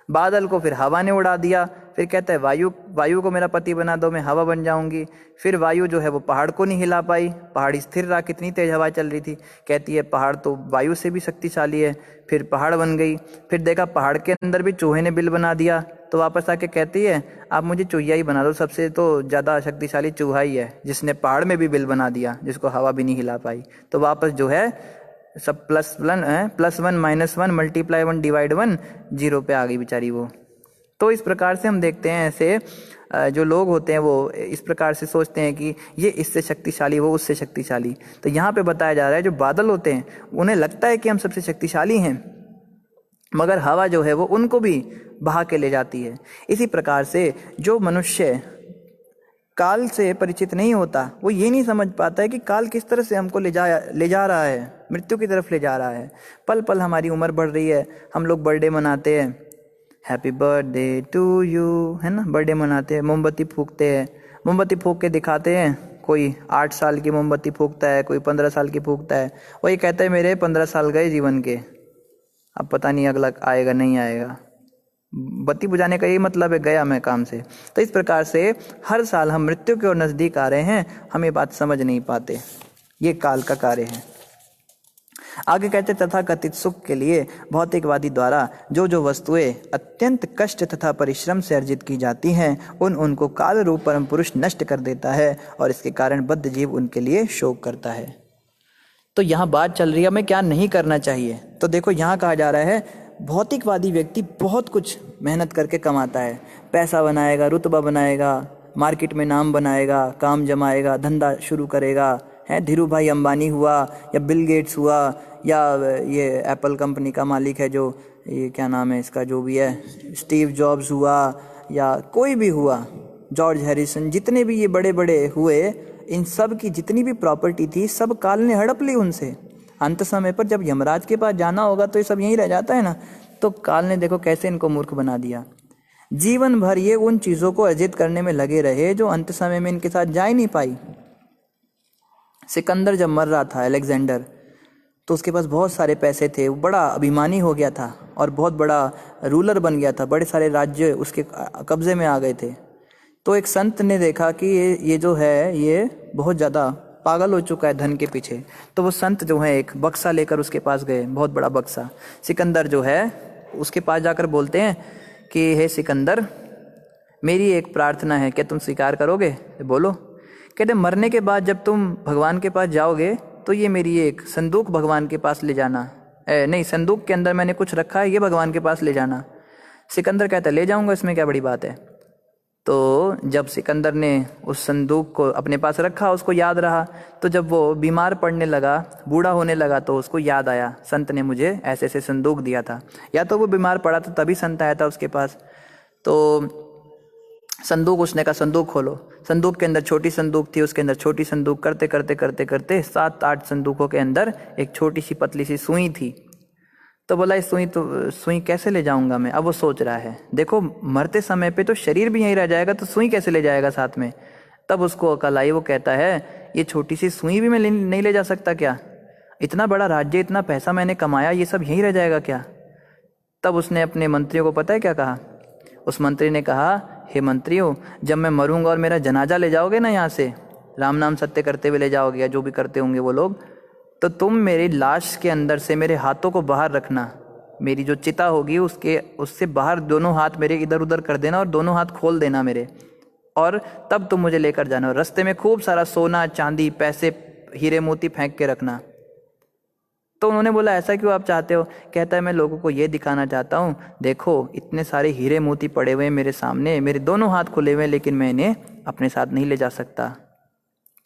बादल को फिर हवा ने उड़ा दिया। फिर कहता है, वायु को मेरा पति बना दो, मैं हवा बन जाऊंगी। फिर वायु जो है वो पहाड़ को नहीं हिला पाई, पहाड़ स्थिर रहा, कितनी तेज हवा चल रही थी। कहती है, पहाड़ तो वायु से भी शक्तिशाली है। फिर पहाड़ बन गई। फिर देखा पहाड़ के अंदर भी चूहे ने बिल बना दिया। तो वापस आके कहती है, आप मुझे चूहिया ही बना दो, सबसे तो ज़्यादा शक्तिशाली चूहा ही है जिसने पहाड़ में भी बिल बना दिया, जिसको हवा भी नहीं हिला पाई। तो वापस जो है सब +1 -1 मल्टीप्लाई 1 डिवाइड 1 0 पे आ गई बेचारी वो। तो इस प्रकार से हम देखते हैं, ऐसे जो लोग होते हैं वो इस प्रकार से सोचते हैं कि ये इससे शक्तिशाली, वो उससे शक्तिशाली। तो यहाँ पे बताया जा रहा है, जो बादल होते हैं उन्हें लगता है कि हम सबसे शक्तिशाली हैं, मगर हवा जो है वो उनको भी बहा के ले जाती है। इसी प्रकार से जो मनुष्य काल से परिचित नहीं होता, वो ये नहीं समझ पाता है कि काल किस तरह से हमको ले जा रहा है, मृत्यु की तरफ ले जा रहा है। पल पल हमारी उम्र बढ़ रही है। हम लोग बर्थडे मनाते हैं, हैप्पी बर्थडे टू यू, है ना, बर्थडे मनाते हैं, मोमबत्ती फूकते हैं, मोमबत्ती फूक के दिखाते हैं। कोई 8 साल की मोमबत्ती फूकता है, कोई 15 साल की फूकता है। वही कहता है, मेरे 15 साल गए जीवन के, अब पता नहीं अगला आएगा नहीं आएगा। बत्ती बुझाने का यही मतलब है, गया मैं काम से। तो इस प्रकार से हर साल हम मृत्यु की ओर नजदीक आ रहे हैं, हम ये बात समझ नहीं पाते, ये काल का कार्य है। आगे कहते, तथा कथित सुख के लिए भौतिकवादी द्वारा जो वस्तुएं अत्यंत कष्ट तथा परिश्रम से अर्जित की जाती हैं, उनको काल रूप परम पुरुष नष्ट कर देता है और इसके कारण बद्ध जीव उनके लिए शोक करता है। तो यहाँ बात चल रही है हमें क्या नहीं करना चाहिए। तो देखो यहाँ कहा जा रहा है, भौतिकवादी व्यक्ति बहुत कुछ मेहनत करके कमाता है, पैसा बनाएगा, रुतबा बनाएगा, मार्केट में नाम बनाएगा, काम जमाएगा, धंधा शुरू करेगा, है धीरू भाई अंबानी हुआ या बिल गेट्स हुआ या ये एप्पल कंपनी का मालिक है जो, ये क्या नाम है इसका, जो भी है, स्टीव जॉब्स हुआ या कोई भी हुआ, जॉर्ज हैरिसन, जितने भी ये बड़े बड़े हुए, इन सब की जितनी भी प्रॉपर्टी थी सब काल ने हड़प ली उनसे। अंत समय पर जब यमराज के पास जाना होगा तो ये सब यहीं रह जाता है ना। तो काल ने देखो कैसे इनको मूर्ख बना दिया। जीवन भर ये उन चीज़ों को अर्जित करने में लगे रहे जो अंत समय में इनके साथ जा ही नहीं पाई। सिकंदर जब मर रहा था, अलेक्जेंडर, तो उसके पास बहुत सारे पैसे थे, वो बड़ा अभिमानी हो गया था और बहुत बड़ा रूलर बन गया था, बड़े सारे राज्य उसके कब्जे में आ गए थे। तो एक संत ने देखा कि ये जो है ये बहुत ज़्यादा पागल हो चुका है धन के पीछे। तो वो संत जो है एक बक्सा लेकर उसके पास गए, बहुत बड़ा बक्सा। सिकंदर जो है उसके पास जाकर बोलते हैं कि हे सिकंदर, मेरी एक प्रार्थना है, क्या तुम स्वीकार करोगे? बोलो। कहते, मरने के बाद जब तुम भगवान के पास जाओगे तो ये मेरी एक संदूक भगवान के पास ले जाना, नहीं संदूक के अंदर मैंने कुछ रखा है, ये भगवान के पास ले जाना। सिकंदर कहता है ले जाऊंगा, इसमें क्या बड़ी बात है। तो जब सिकंदर ने उस संदूक को अपने पास रखा, उसको याद रहा, तो जब वो बीमार पड़ने लगा, बूढ़ा होने लगा, तो उसको याद आया संत ने मुझे ऐसे ऐसे संदूक दिया था। या तो वो बीमार पड़ा था तभी संत आया था उसके पास। तो संदूक, उसने कहा संदूक खोलो। संदूक के अंदर छोटी संदूक थी, उसके अंदर छोटी संदूक करते करते करते करते 7-8 संदूकों के अंदर एक छोटी सी पतली सी सुई थी। तो बोला इस सुई कैसे ले जाऊंगा मैं। अब वो सोच रहा है, देखो मरते समय पे तो शरीर भी यहीं रह जाएगा, तो सुई कैसे ले जाएगा साथ में। तब उसको अकल आई, वो कहता है ये छोटी सी सुई भी मैं नहीं ले जा सकता क्या? इतना बड़ा राज्य, इतना पैसा मैंने कमाया, ये सब यहीं रह जाएगा क्या? तब उसने अपने मंत्रियों को पता है क्या कहा? उस मंत्री ने कहा, हे मंत्रियों, जब मैं मरूंगा और मेरा जनाजा ले जाओगे ना यहाँ से, राम नाम सत्य करते हुए ले जाओगे, या जो भी करते होंगे वो लोग, तो तुम मेरी लाश के अंदर से मेरे हाथों को बाहर रखना। मेरी जो चिता होगी उससे बाहर दोनों हाथ मेरे इधर उधर कर देना और दोनों हाथ खोल देना मेरे, और तब तुम मुझे लेकर जाना। और रास्ते में खूब सारा सोना चांदी पैसे हीरे मोती फेंक के रखना। तो उन्होंने बोला ऐसा क्यों आप चाहते हो? कहता है मैं लोगों को ये दिखाना चाहता हूँ, देखो इतने सारे हीरे मोती पड़े हुए हैं मेरे सामने, मेरे दोनों हाथ खुले हुए हैं, लेकिन मैं इन्हें अपने साथ नहीं ले जा सकता।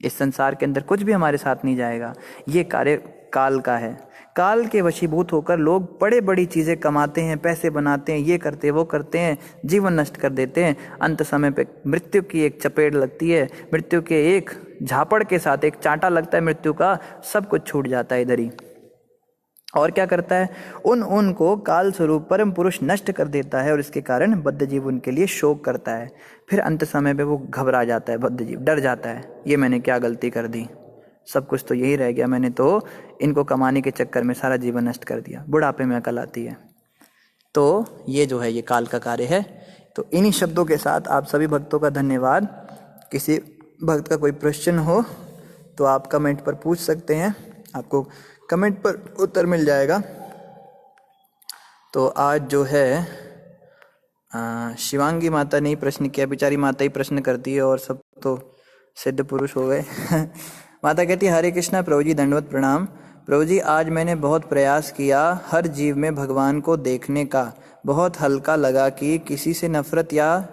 इस संसार के अंदर कुछ भी हमारे साथ नहीं जाएगा। ये कार्य काल का है। काल के वशीभूत होकर लोग बड़े बड़ी चीज़ें कमाते हैं, पैसे बनाते हैं, ये करते वो करते हैं, जीवन नष्ट कर देते हैं। अंत समय पे मृत्यु की एक चपेट लगती है, मृत्यु के एक झापड़ के साथ एक चांटा लगता है मृत्यु का, सब कुछ छूट जाता है इधर ही। और क्या करता है? उनको काल स्वरूप परम पुरुष नष्ट कर देता है, और इसके कारण बद्ध जीव उनके लिए शोक करता है। फिर अंत समय पे वो घबरा जाता है, बद्ध जीव डर जाता है, ये मैंने क्या गलती कर दी, सब कुछ तो यही रह गया, मैंने तो इनको कमाने के चक्कर में सारा जीवन नष्ट कर दिया। बुढ़ापे में अकल आती है। तो ये जो है ये काल का कार्य है। तो इन्हीं शब्दों के साथ आप सभी भक्तों का धन्यवाद। किसी भक्त का कोई प्रश्न हो तो आप कमेंट पर पूछ सकते हैं, आपको कमेंट पर उत्तर मिल जाएगा। तो आज जो है शिवांगी माता ने ही प्रश्न किया, बेचारी माता ही प्रश्न करती है और सब तो सिद्ध पुरुष हो गए। माता कहती है, हरे कृष्णा प्रभु जी, दंडवत प्रणाम। प्रभु जी, आज मैंने बहुत प्रयास किया हर जीव में भगवान को देखने का। बहुत हल्का लगा कि किसी से नफरत या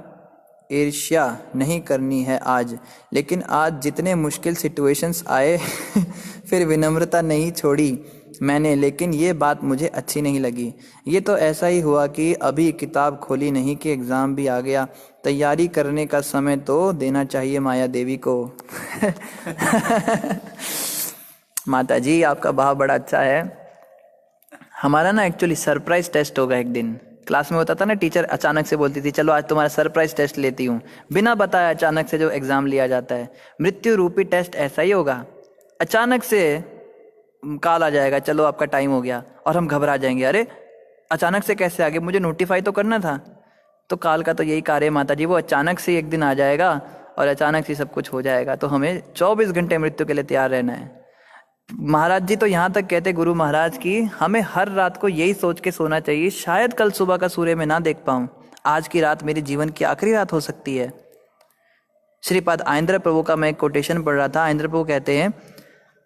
ईर्ष्या नहीं करनी है आज, लेकिन आज जितने मुश्किल सिचुएशंस आए फिर विनम्रता नहीं छोड़ी मैंने, लेकिन ये बात मुझे अच्छी नहीं लगी। ये तो ऐसा ही हुआ कि अभी किताब खोली नहीं कि एग्ज़ाम भी आ गया। तैयारी करने का समय तो देना चाहिए माया देवी को। माता जी, आपका भाव बड़ा अच्छा है। हमारा ना एक्चुअली सरप्राइज टेस्ट होगा एक दिन। क्लास में होता था ना, टीचर अचानक से बोलती थी चलो आज तुम्हारा सरप्राइज टेस्ट लेती हूँ, बिना बताए अचानक से जो एग्ज़ाम लिया जाता है। मृत्यु रूपी टेस्ट ऐसा ही होगा। अचानक से कॉल आ जाएगा, चलो आपका टाइम हो गया, और हम घबरा जाएंगे, अरे अचानक से कैसे आ गए, मुझे नोटिफाई तो करना था। तो काल का तो यही कार्य है माता जी, वो अचानक से एक दिन आ जाएगा और अचानक से सब कुछ हो जाएगा। तो हमें 24 घंटे मृत्यु के लिए तैयार रहना है। महाराज जी तो यहाँ तक कहते, गुरु महाराज की, हमें हर रात को यही सोच के सोना चाहिए, शायद कल सुबह का सूर्य मैं ना देख पाऊँ, आज की रात मेरे जीवन की आखिरी रात हो सकती है। श्रीपाद आइंद्र प्रभु का मैं कोटेशन पढ़ रहा था। आइंद्र प्रभु कहते हैं,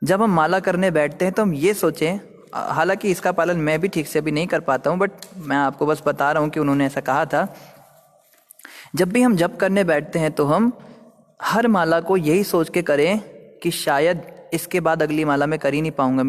जब हम माला करने बैठते हैं तो हम ये सोचें, हालांकि इसका पालन मैं भी ठीक से अभी नहीं कर पाता हूँ, बट मैं आपको बस बता रहा हूँ कि उन्होंने ऐसा कहा था, जब भी हम जप करने बैठते हैं तो हम हर माला को यही सोच के करें कि शायद इसके बाद अगली माला में कर ही नहीं पाऊंगा,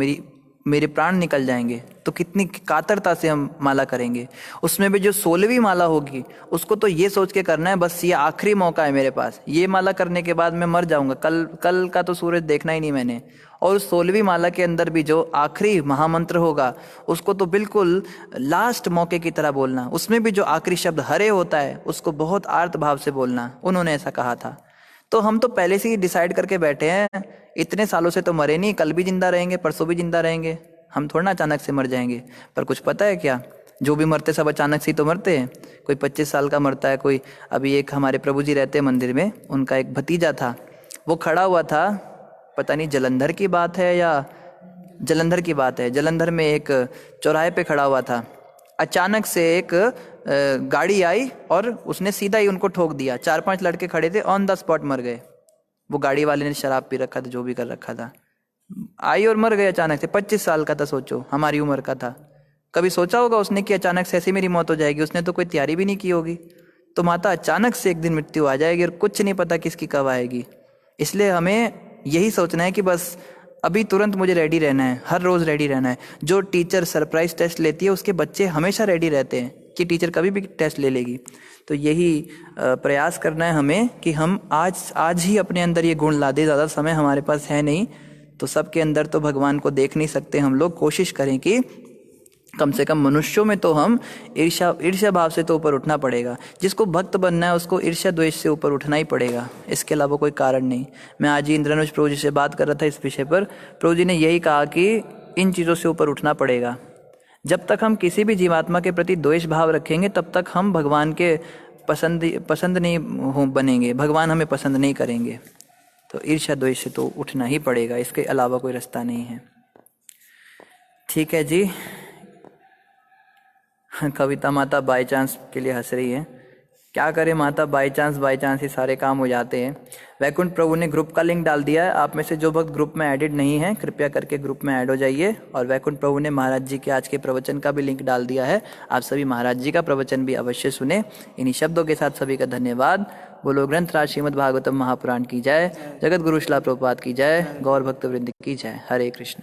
मेरे प्राण निकल जाएंगे। तो कितनी कातरता से हम माला करेंगे। उसमें भी जो 16वीं माला होगी उसको तो ये सोच के करना है, बस ये आखिरी मौका है मेरे पास, ये माला करने के बाद मैं मर जाऊंगा, कल का तो सूरज देखना ही नहीं मैंने। और उस 16वीं माला के अंदर भी जो आखिरी महामंत्र होगा उसको तो बिल्कुल लास्ट मौके की तरह बोलना। उसमें भी जो आखिरी शब्द हरे होता है उसको बहुत आर्त भाव से बोलना। उन्होंने ऐसा कहा था। तो हम तो पहले से ही डिसाइड करके बैठे हैं, इतने सालों से तो मरे नहीं, कल भी जिंदा रहेंगे, परसों भी जिंदा रहेंगे, हम थोड़ा ना अचानक से मर जाएंगे। पर कुछ पता है क्या, जो भी मरते सब अचानक से ही तो मरते हैं। कोई 25 साल का मरता है, कोई अभी एक हमारे प्रभु जी रहते हैं मंदिर में, उनका एक भतीजा था, वो खड़ा हुआ था, पता नहीं जलंधर की बात है या जलंधर की बात है, जलंधर में एक चौराहे पे खड़ा हुआ था। अचानक से एक गाड़ी आई और उसने सीधा ही उनको ठोक दिया। 4-5 लड़के खड़े थे, ऑन द स्पॉट मर गए। वो गाड़ी वाले ने शराब पी रखा था, जो भी कर रखा था। आई और मर गए अचानक से। 25 साल का था, सोचो, हमारी उम्र का था। कभी सोचा होगा उसने कि अचानक से ऐसे मेरी मौत हो जाएगी? उसने तो कोई तैयारी भी नहीं की होगी। तो माता अचानक से एक दिन मृत्यु आ जाएगी और कुछ नहीं पता किसकी कब आएगी। इसलिए हमें यही सोचना है कि बस अभी तुरंत मुझे रेडी रहना है, हर रोज़ रेडी रहना है। जो टीचर सरप्राइज टेस्ट लेती है उसके बच्चे हमेशा रेडी रहते हैं कि टीचर कभी भी टेस्ट ले लेगी। तो यही प्रयास करना है हमें कि हम आज ही अपने अंदर ये गुण ला दे। ज़्यादा समय हमारे पास है नहीं, तो सबके अंदर तो भगवान को देख नहीं सकते हम लोग। कोशिश करें कि कम से कम मनुष्यों में तो हम ईर्ष्या भाव से तो ऊपर उठना पड़ेगा। जिसको भक्त बनना है उसको ईर्ष्या द्वेष से ऊपर उठना ही पड़ेगा, इसके अलावा कोई कारण नहीं। मैं आज ही इंद्रनुज प्रभु जी से बात कर रहा था इस विषय पर। प्रभु जी ने यही कहा कि इन चीज़ों से ऊपर उठना पड़ेगा। जब तक हम किसी भी जीवात्मा के प्रति द्वेष भाव रखेंगे तब तक हम भगवान के पसंद नहीं बनेंगे, भगवान हमें पसंद नहीं करेंगे। तो ईर्ष्या द्वेष से तो उठना ही पड़ेगा, इसके अलावा कोई रास्ता नहीं है। ठीक है जी। कविता माता बाय चांस के लिए हंस रही है। क्या करें माता, बाय चांस ही सारे काम हो जाते हैं। वैकुंठ प्रभु ने ग्रुप का लिंक डाल दिया है। आप में से जो भक्त ग्रुप में एडिड नहीं है कृपया करके ग्रुप में ऐड हो जाइए। और वैकुंठ प्रभु ने महाराज जी के आज के प्रवचन का भी लिंक डाल दिया है। आप सभी महाराज जी का प्रवचन भी अवश्य सुने। इन्हीं शब्दों के साथ सभी का धन्यवाद। बोलो ग्रंथराज श्रीमद् भागवतम महापुराण की जय, जगत गुरु श्रील प्रभुपाद की जय, गौर भक्त वृंद की जय। हरे कृष्ण।